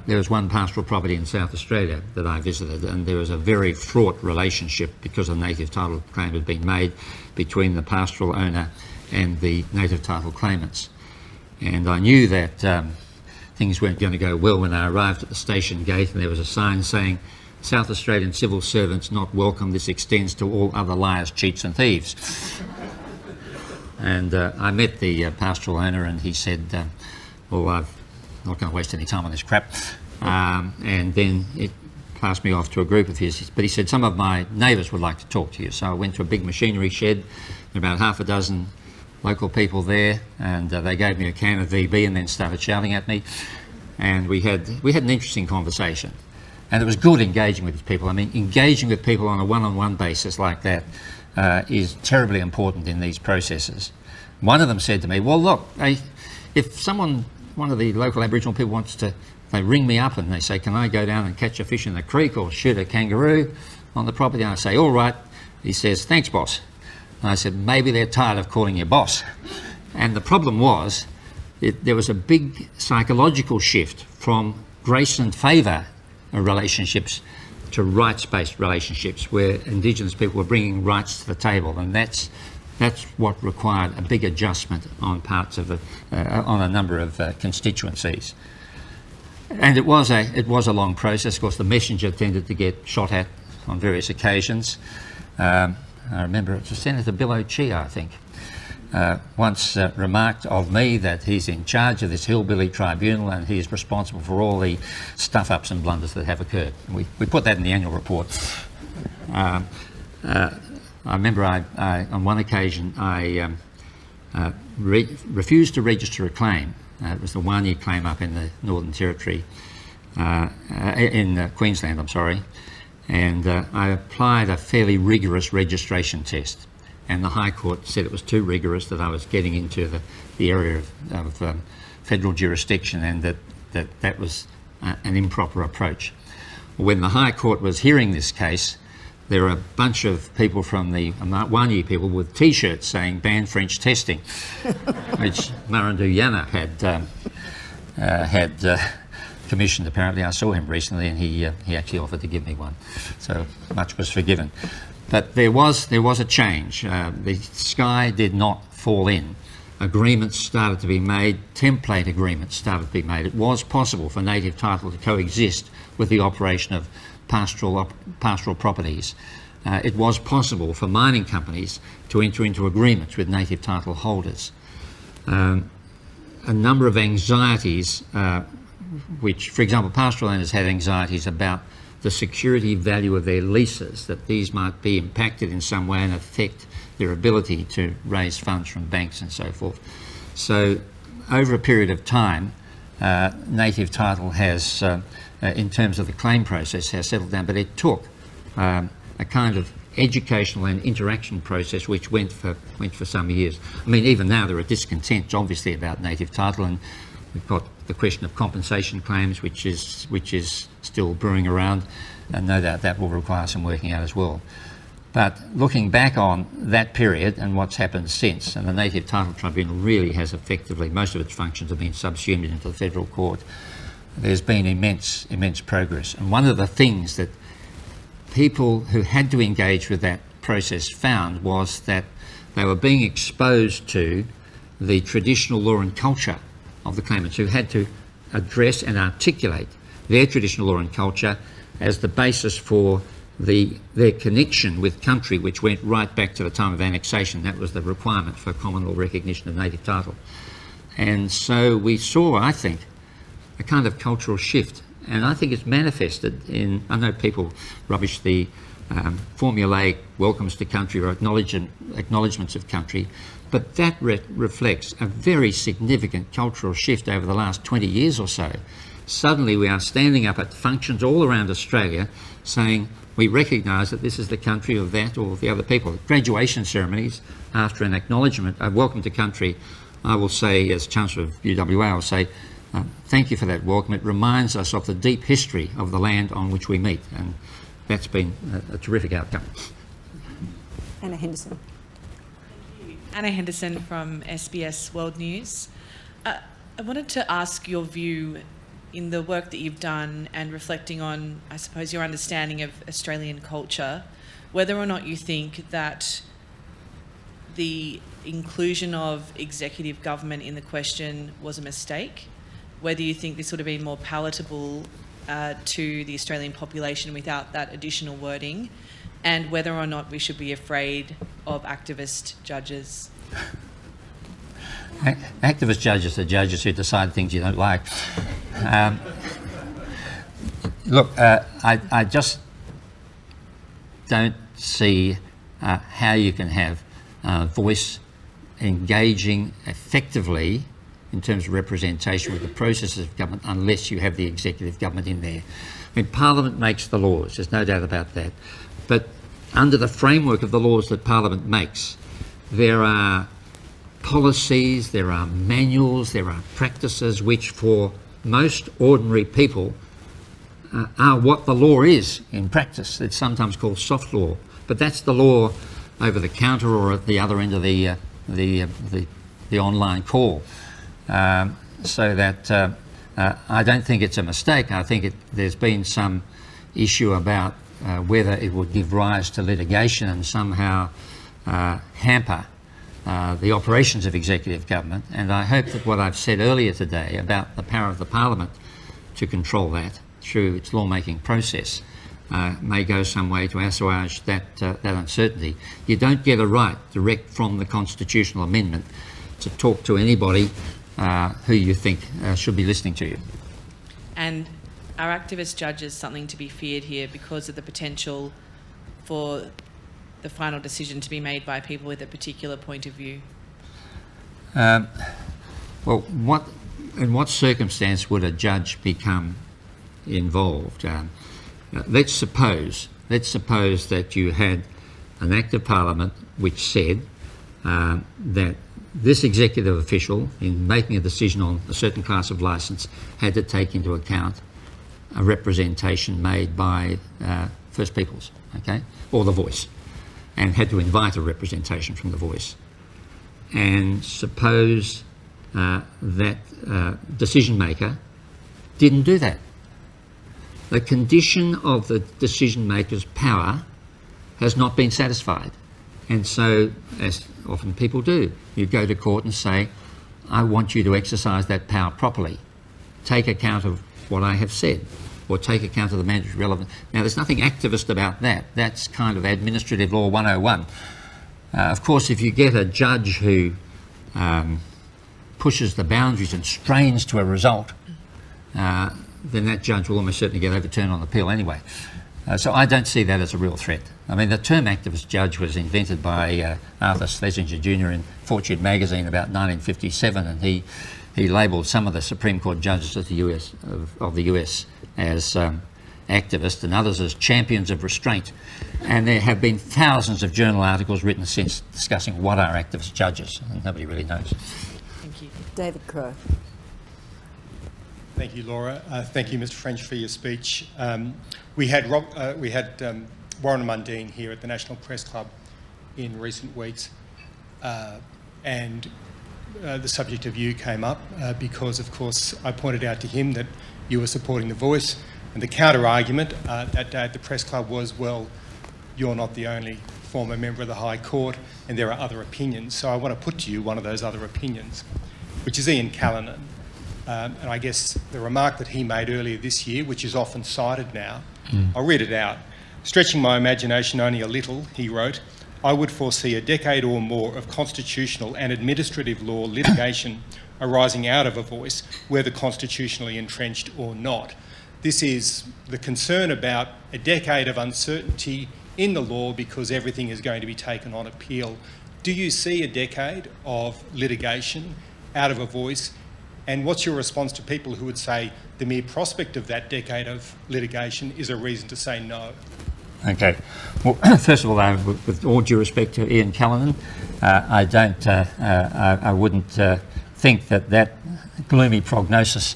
there was one pastoral property in South Australia that I visited, and there was a very fraught relationship because a native title claim had been made between the pastoral owner and the native title claimants. And I knew that things weren't going to go well when I arrived at the station gate, and there was a sign saying, "South Australian civil servants not welcome. This extends to all other liars, cheats and thieves." And I met the pastoral owner, and he said, well, I'm not going to waste any time on this crap. And then it passed me off to a group of his. But he said, some of my neighbours would like to talk to you. So I went to a big machinery shed, about half a dozen local people there, and they gave me a can of VB and then started shouting at me. And we had an interesting conversation. And it was good engaging with people. I mean, engaging with people on a one-on-one basis like that is terribly important in these processes. One of them said to me, well, look, if one of the local Aboriginal people wants to, they ring me up and they say, can I go down and catch a fish in the creek or shoot a kangaroo on the property? And I say, all right. He says, thanks, boss. And I said, maybe they're tired of calling you boss. And the problem was, there was a big psychological shift from grace and favour relationships to rights-based relationships, where Indigenous people were bringing rights to the table, and that's what required a big adjustment on parts of on a number of constituencies. And it was a long process. Of course, the messenger tended to get shot at on various occasions. I remember it was Senator Bill O'Chee, I think, once remarked of me that he's in charge of this hillbilly tribunal and he is responsible for all the stuff-ups and blunders that have occurred. We put that in the annual report. I remember on one occasion I refused to register a claim. It was the one-year claim up in the Northern Territory, in Queensland, I'm sorry, and I applied a fairly rigorous registration test. And the High Court said it was too rigorous, that I was getting into the area of federal jurisdiction, and that was an improper approach. When the High Court was hearing this case, there were a bunch of people from the one-year people with T-shirts saying "Ban French testing," which Marandu Yana had commissioned. Apparently, I saw him recently, and he actually offered to give me one, so much was forgiven. But there was a change. The sky did not fall in. Agreements started to be made, template agreements started to be made. It was possible for native title to coexist with the operation of pastoral properties. It was possible for mining companies to enter into agreements with native title holders. A number of anxieties, which, for example, pastoral owners had anxieties about the security value of their leases, that these might be impacted in some way and affect their ability to raise funds from banks and so forth. So over a period of time, native title has, in terms of the claim process, has settled down, but it took a kind of educational and interaction process which went for some years. I mean, even now there are discontents, obviously, about native title, and we've got the question of compensation claims, which is still brewing around, and no doubt that will require some working out as well. But looking back on that period and what's happened since, and the Native Title Tribunal really has effectively, most of its functions have been subsumed into the federal court, there's been immense progress. And one of the things that people who had to engage with that process found was that they were being exposed to the traditional law and culture of the claimants, who had to address and articulate their traditional law and culture as the basis for their connection with country, which went right back to the time of annexation. That was the requirement for common law recognition of native title. And so we saw, I think, a kind of cultural shift, and I think it's manifested in, I know people rubbish the formulaic welcomes to country or acknowledgements of country, but that reflects a very significant cultural shift over the last 20 years or so. Suddenly we are standing up at functions all around Australia saying we recognise that this is the country of that or the other people. Graduation ceremonies, after an acknowledgement, a welcome to country, I will say, as Chancellor of UWA, I'll say, thank you for that welcome. It reminds us of the deep history of the land on which we meet, and that's been a terrific outcome. Anna Henderson. Anna Henderson from SBS World News. I wanted to ask your view in the work that you've done and reflecting on, I suppose, your understanding of Australian culture, whether or not you think that the inclusion of executive government in the question was a mistake, whether you think this would have been more palatable to the Australian population without that additional wording, and whether or not we should be afraid of activist judges. Activist judges are judges who decide things you don't like. Look, I just don't see how you can have voice engaging effectively in terms of representation with the processes of government unless you have the executive government in there. I mean, Parliament makes the laws, there's no doubt about that. But under the framework of the laws that Parliament makes, there are policies, there are manuals, there are practices which for most ordinary people are what the law is in practice. It's sometimes called soft law, but that's the law over the counter or at the other end of the online call. So that I don't think it's a mistake. I think there's been some issue about whether it would give rise to litigation and somehow hamper the operations of executive government. And I hope that what I've said earlier today about the power of the Parliament to control that through its lawmaking process may go some way to assuage that uncertainty. You don't get a right direct from the constitutional amendment to talk to anybody who you think should be listening to you. And are activist judges something to be feared here because of the potential for the final decision to be made by people with a particular point of view? Well, in what circumstance would a judge become involved? Let's suppose that you had an Act of Parliament which said that this executive official, in making a decision on a certain class of licence, had to take into account a representation made by First Peoples, okay, or the Voice, and had to invite a representation from the Voice. And suppose that decision maker didn't do that. The condition of the decision maker's power has not been satisfied. And so, as often people do, you go to court and say, I want you to exercise that power properly. Take account of what I have said, or take account of the mandatory relevance. Now, there's nothing activist about that. That's kind of administrative law 101. Of course, if you get a judge who pushes the boundaries and strains to a result, then that judge will almost certainly get overturned on appeal anyway. So I don't see that as a real threat. I mean, the term activist judge was invented by Arthur Schlesinger Jr. in Fortune magazine about 1957, and he labelled some of the Supreme Court judges of the US as activists and others as champions of restraint. And there have been thousands of journal articles written since discussing what are activist judges, and nobody really knows. Thank you. David Crowe. Thank you, Laura. Thank you, Mr. French, for your speech. We had Warren Mundine here at the National Press Club in recent weeks, and the subject of you came up because, of course, I pointed out to him that you were supporting The Voice, and the counter-argument that day at the Press Club was, well, you're not the only former member of the High Court, and there are other opinions. So I want to put to you one of those other opinions, which is Ian Callanan. And I guess the remark that he made earlier this year, which is often cited now, I'll read it out. Stretching my imagination only a little, he wrote, I would foresee a decade or more of constitutional and administrative law litigation arising out of A Voice, whether constitutionally entrenched or not. This is the concern about a decade of uncertainty in the law because everything is going to be taken on appeal. Do you see a decade of litigation out of A Voice? And what's your response to people who would say the mere prospect of that decade of litigation is a reason to say no? Okay. Well, first of all, with all due respect to Ian Callanan, I wouldn't think that gloomy prognosis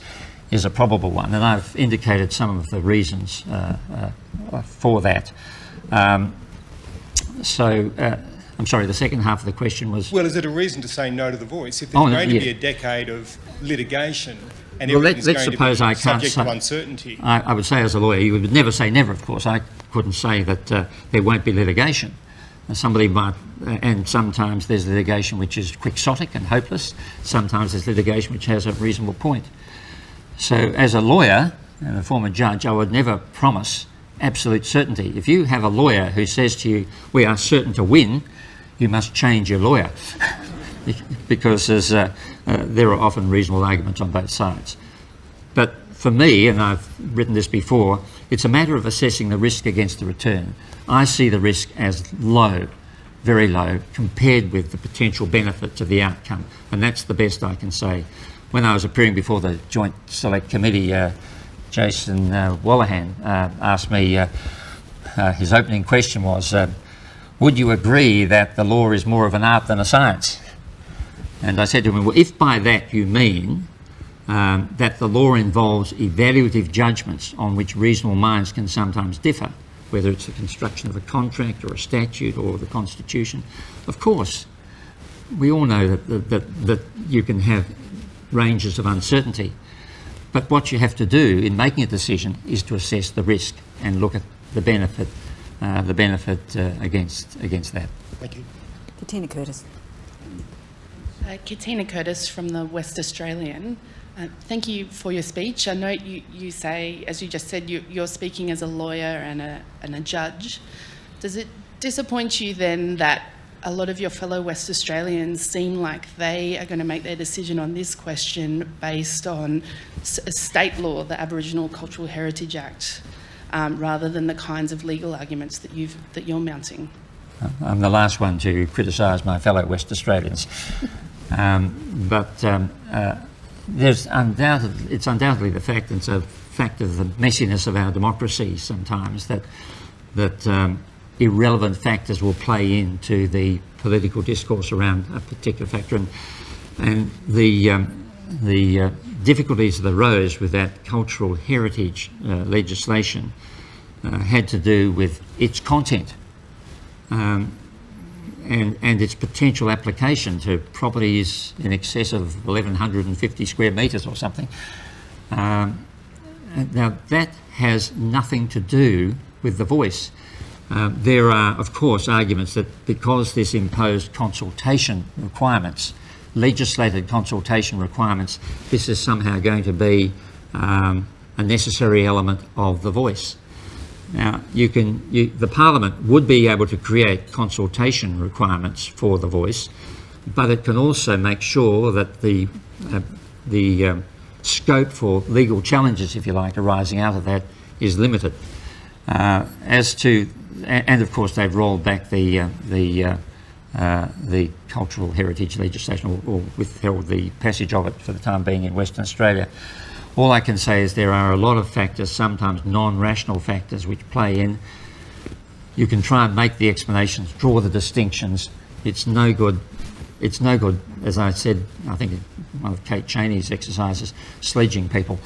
is a probable one, and I've indicated some of the reasons for that. I'm sorry, the second half of the question was... Well, is it a reason to say no to the voice if there's going to be a decade of litigation and everything's going to be subject to uncertainty? I would say as a lawyer, you would never say never, of course. I couldn't say that there won't be litigation. Somebody might, and sometimes there's litigation which is quixotic and hopeless. Sometimes there's litigation which has a reasonable point. So as a lawyer and a former judge, I would never promise absolute certainty. If you have a lawyer who says to you, we are certain to win, you must change your lawyer because there are often reasonable arguments on both sides. But for me, and I've written this before, it's a matter of assessing the risk against the return. I see the risk as low, very low, compared with the potential benefits of the outcome, and that's the best I can say. When I was appearing before the Joint Select Committee, Jason Wallahan asked me, his opening question was, would you agree that the law is more of an art than a science? And I said to him, well, if by that you mean that the law involves evaluative judgments on which reasonable minds can sometimes differ, whether it's the construction of a contract or a statute or the Constitution, of course, we all know that you can have ranges of uncertainty. But what you have to do in making a decision is to assess the risk and look at the benefit against that. Thank you. Katina Curtis. Katina Curtis from the West Australian. Thank you for your speech. I know you say, as you just said, you're speaking as a lawyer and a judge. Does it disappoint you then that a lot of your fellow West Australians seem like they are going to make their decision on this question based on state law, the Aboriginal Cultural Heritage Act, rather than the kinds of legal arguments that you're mounting? I'm the last one to criticise my fellow West Australians, it's undoubtedly the fact, and it's a fact of the messiness of our democracy sometimes, that irrelevant factors will play into the political discourse around a particular factor, and the difficulties that arose with that cultural heritage legislation had to do with its content and its potential application to properties in excess of 1,150 square metres or something. Now that has nothing to do with the voice. There are, of course, arguments that because this imposed consultation requirements, legislated consultation requirements, this is somehow going to be a necessary element of the voice. Now, the Parliament would be able to create consultation requirements for the voice, but it can also make sure that the scope for legal challenges, if you like, arising out of that is limited. And of course, they've rolled back the cultural heritage legislation or withheld the passage of it for the time being in Western Australia. All I can say is there are a lot of factors, sometimes non-rational factors, which play in. You can try and make the explanations, draw the distinctions. It's no good. It's no good, as I said, I think one of Kate Cheney's exercises, sledging people.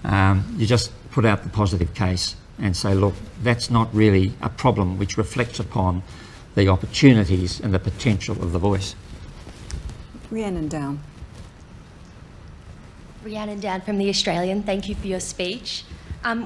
You just put out the positive case and say, look, that's not really a problem which reflects upon the opportunities and the potential of the voice. Rhiannon Down. Rhiannon Down from The Australian, thank you for your speech.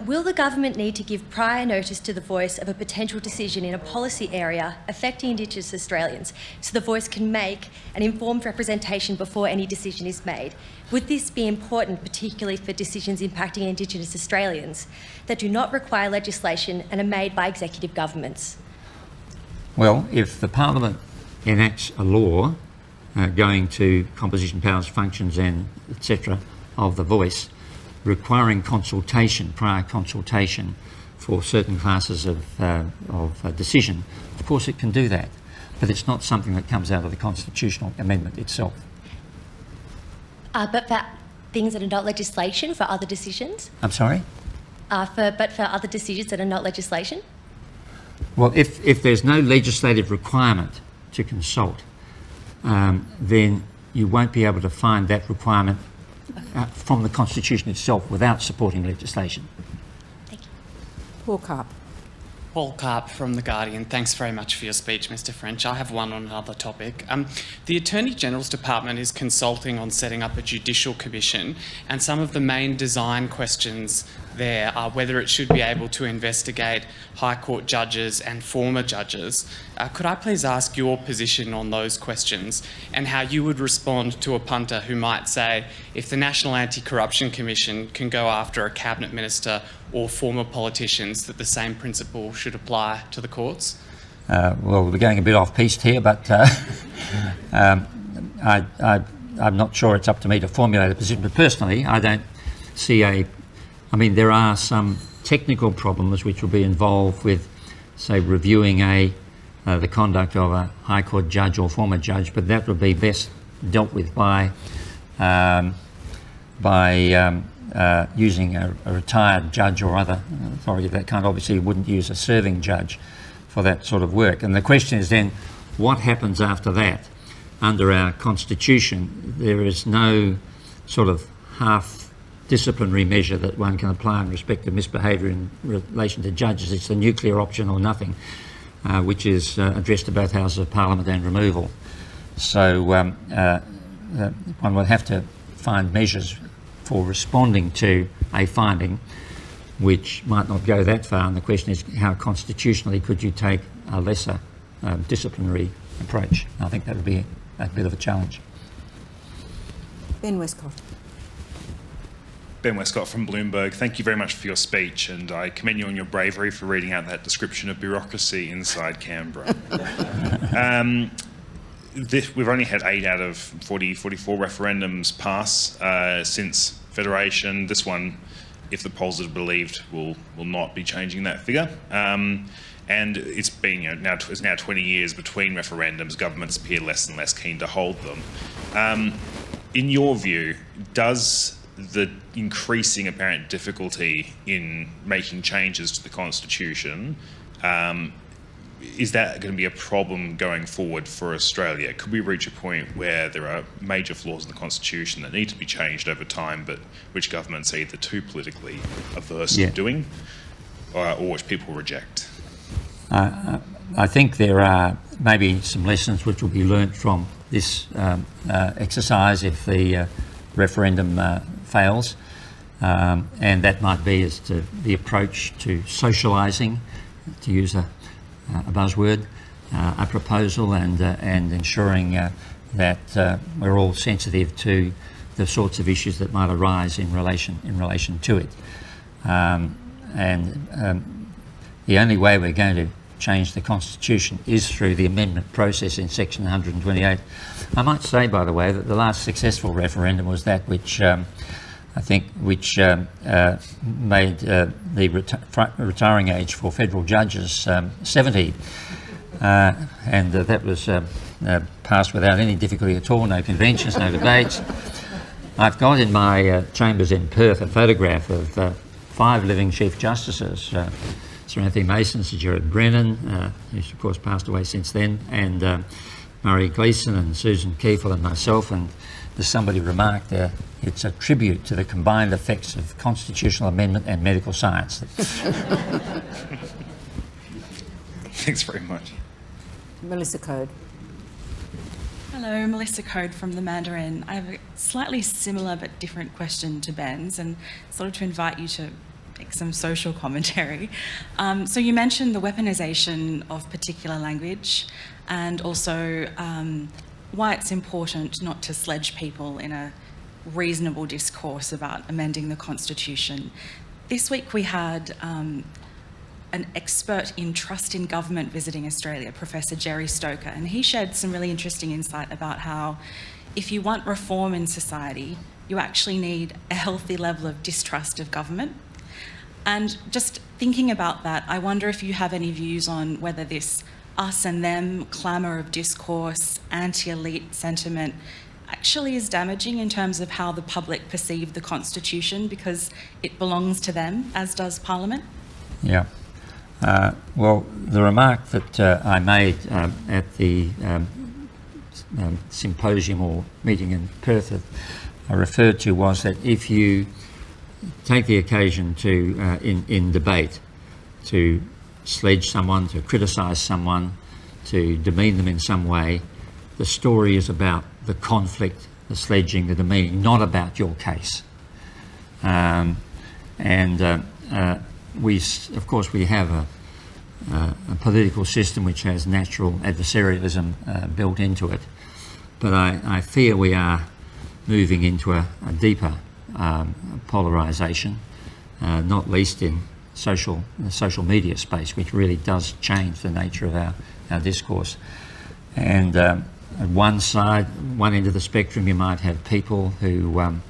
Will the government need to give prior notice to the voice of a potential decision in a policy area affecting Indigenous Australians so the voice can make an informed representation before any decision is made? Would this be important, particularly for decisions impacting Indigenous Australians that do not require legislation and are made by executive governments? Well, if the Parliament enacts a law going to composition, powers, functions and etc. of the voice, requiring consultation, prior consultation for certain classes of decision, of course it can do that, but it's not something that comes out of the constitutional amendment itself. But for things that are not legislation, for other decisions? I'm sorry? But for other decisions that are not legislation? Well, if there's no legislative requirement to consult, then you won't be able to find that requirement from the Constitution itself without supporting legislation. Thank you. Paul Carp. Paul Karp from The Guardian. Thanks very much for your speech, Mr. French. I have one on another topic. The Attorney General's Department is consulting on setting up a judicial commission, and some of the main design questions there are whether it should be able to investigate High Court judges and former judges. Could I please ask your position on those questions and how you would respond to a punter who might say, if the National Anti-Corruption Commission can go after a cabinet minister or former politicians, that the same principle should apply to the courts? Well, we're going a bit off-piste here, but I'm not sure it's up to me to formulate a position. But personally, I don't see I mean, there are some technical problems which will be involved with, say, reviewing the conduct of a High Court judge or former judge, but that would be best dealt with by using a retired judge or other authority of that kind. Obviously, you wouldn't use a serving judge for that sort of work. And the question is then, what happens after that? Under our Constitution, there is no sort of half disciplinary measure that one can apply in respect of misbehaviour in relation to judges. It's the nuclear option or nothing, which is addressed to both Houses of Parliament and removal. So one will have to find measures for responding to a finding which might not go that far, and the question is, how constitutionally could you take a lesser disciplinary approach? I think that would be a bit of a challenge. Ben Westcott. Ben Westcott from Bloomberg. Thank you very much for your speech, and I commend you on your bravery for reading out that description of bureaucracy inside Canberra. We've only had 8 out of 44 referendums pass since Federation. This one, if the polls are believed, will not be changing that figure. And it's been it's now 20 years between referendums. Governments appear less and less keen to hold them. In your view, does the increasing apparent difficulty in making changes to the Constitution, is that going to be a problem going forward for Australia? Could we reach a point where there are major flaws in the Constitution that need to be changed over time, but which governments are either too politically averse to doing, or which people reject? I think there are maybe some lessons which will be learnt from this exercise if the referendum fails, and that might be as to the approach to socialising, to use a buzzword, a proposal, and ensuring that we're all sensitive to the sorts of issues that might arise in relation to it. The only way we're going to change the Constitution is through the amendment process in Section 128. I might say, by the way, that the last successful referendum was that which made the retiring age for federal judges 70, and that was passed without any difficulty at all, no conventions, no debates. I've got in my chambers in Perth a photograph of 5 living Chief Justices, Sir Anthony Mason, Sir Gerard Brennan, who's of course passed away since then, and Murray Gleeson and Susan Kiefel and myself, and as somebody remarked, it's a tribute to the combined effects of constitutional amendment and medical science. Thanks very much. Melissa Code. Hello, Melissa Code from The Mandarin. I have a slightly similar but different question to Ben's, and sort of to invite you to make some social commentary. So you mentioned the weaponisation of particular language, and also why it's important not to sledge people in a reasonable discourse about amending the Constitution. This week we had an expert in trust in government visiting Australia, Professor Jerry Stoker, and he shared some really interesting insight about how if you want reform in society, you actually need a healthy level of distrust of government. And just thinking about that, I wonder if you have any views on whether this us and them clamour of discourse, anti-elite sentiment actually is damaging in terms of how the public perceive the Constitution, because it belongs to them, as does Parliament? Yeah. Well, the remark that I made at the symposium or meeting in Perth that I referred to was that if you take the occasion to, in debate, to sledge someone, to criticise someone, to demean them in some way. The story is about the conflict, the sledging, the demeaning, not about your case. Of course, we have a political system which has natural adversarialism built into it, but I fear we are moving into a deeper polarisation, not least in the social media space, which really does change the nature of our discourse. And at one end of the spectrum, you might have people who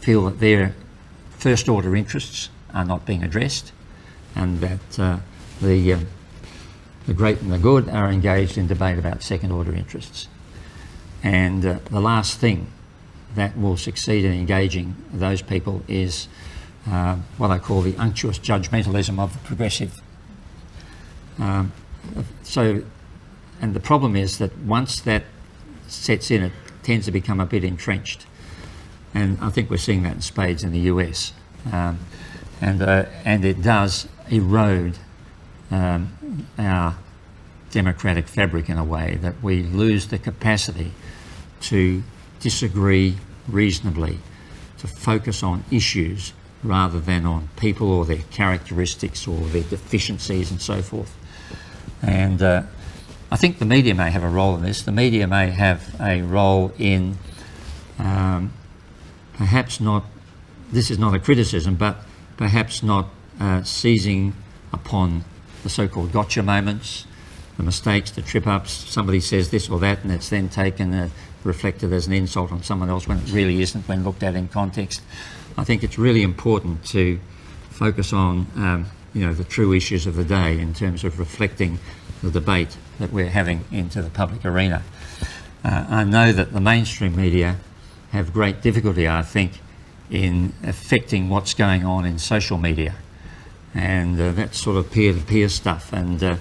feel that their first order interests are not being addressed, and that the great and the good are engaged in debate about second order interests. And the last thing that will succeed in engaging those people is what I call the unctuous judgmentalism of the progressive. And the problem is that once that sets in, it tends to become a bit entrenched. And I think we're seeing that in spades in the US. And it does erode our democratic fabric in a way that we lose the capacity to disagree reasonably, to focus on issues rather than on people or their characteristics or their deficiencies and so forth. And I think the media may have a role in this. The media may have a role in perhaps not, this is not a criticism, but perhaps not seizing upon the so-called gotcha moments, the mistakes, the trip-ups. Somebody says this or that and it's then taken, reflected as an insult on someone else when it really isn't when looked at in context. I think it's really important to focus on the true issues of the day in terms of reflecting the debate that we're having into the public arena. I know that the mainstream media have great difficulty, I think, in affecting what's going on in social media, and that sort of peer-to-peer stuff. And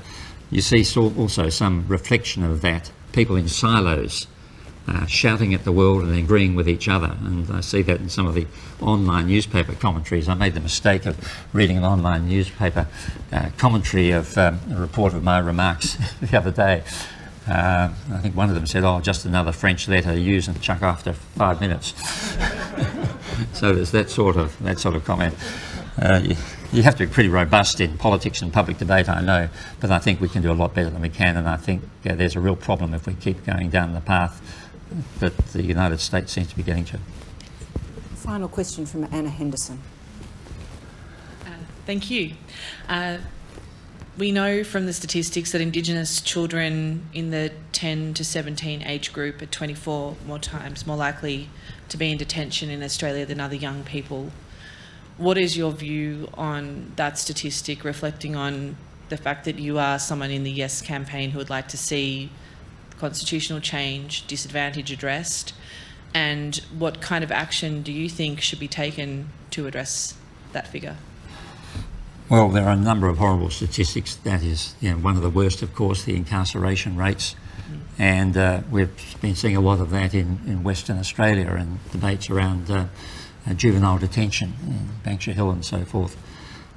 you see also some reflection of that, people in silos shouting at the world and agreeing with each other. And I see that in some of the online newspaper commentaries. I made the mistake of reading an online newspaper commentary of a report of my remarks the other day. I think one of them said, "Oh, just another French letter, use and chuck after 5 minutes." So there's that sort of comment. You have to be pretty robust in politics and public debate, I know, but I think we can do a lot better than we can, and I think there's a real problem if we keep going down the path that the United States seems to be getting to. Final question from Anna Henderson. Thank you. We know from the statistics that Indigenous children in the 10 to 17 age group are 24 more times more likely to be in detention in Australia than other young people. What is your view on that statistic, reflecting on the fact that you are someone in the Yes campaign who would like to see constitutional change, disadvantage addressed, and what kind of action do you think should be taken to address that figure? Well, there are a number of horrible statistics. That is, one of the worst, of course, the incarceration rates. And we've been seeing a lot of that in Western Australia, and debates around juvenile detention in Banksia Hill and so forth.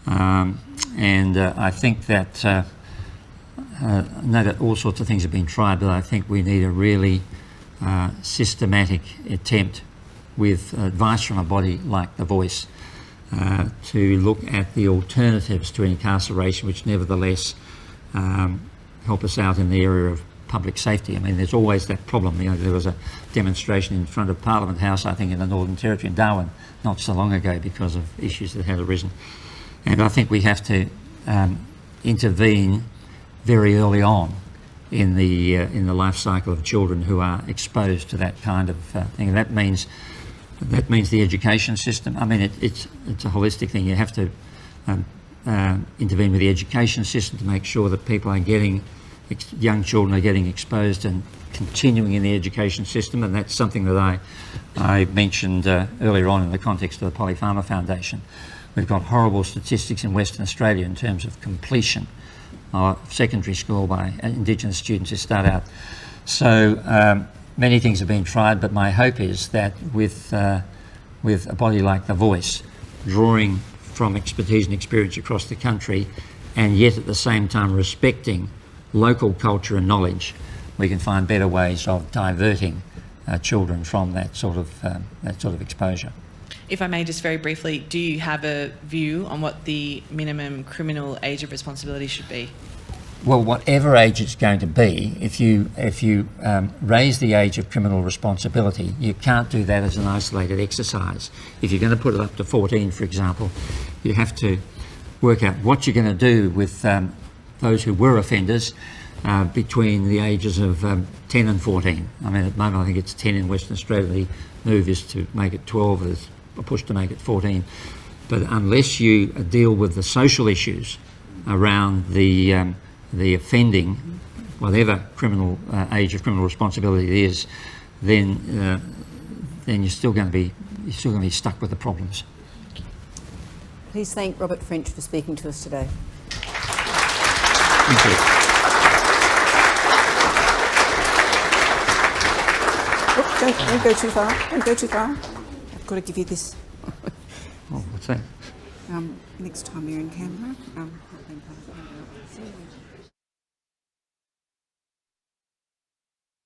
I think that I know that all sorts of things have been tried, but I think we need a really systematic attempt with advice from a body like The Voice to look at the alternatives to incarceration, which nevertheless help us out in the area of public safety. I mean, there's always that problem. There was a demonstration in front of Parliament House, I think, in the Northern Territory in Darwin not so long ago because of issues that had arisen. And I think we have to intervene very early on in the life cycle of children who are exposed to that kind of thing. And that means the education system. I mean, it's a holistic thing. You have to intervene with the education system to make sure that people are getting, young children are getting exposed and continuing in the education system, and that's something that I mentioned earlier on in the context of the Polly Farmer Foundation. We've got horrible statistics in Western Australia in terms of completion of secondary school by Indigenous students who start out. So many things have been tried, but my hope is that with a body like The Voice, drawing from expertise and experience across the country, and yet at the same time respecting local culture and knowledge, we can find better ways of diverting children from that sort of exposure. If I may just very briefly, do you have a view on what the minimum criminal age of responsibility should be? Well, whatever age it's going to be, if you raise the age of criminal responsibility, you can't do that as an isolated exercise. If you're going to put it up to 14, for example, you have to work out what you're going to do with those who were offenders between the ages of 10 and 14. I mean, at the moment I think it's 10 in Western Australia. The move is to make it 12. There's a push to make it 14. But unless you deal with the social issues around the offending, whatever criminal age of criminal responsibility it is, then you're still going to be stuck with the problems. Please thank Robert French for speaking to us today. Thank you. Don't go too far. Don't go too far. I've got to give you this. Oh, what's that? Next time you're in Canberra.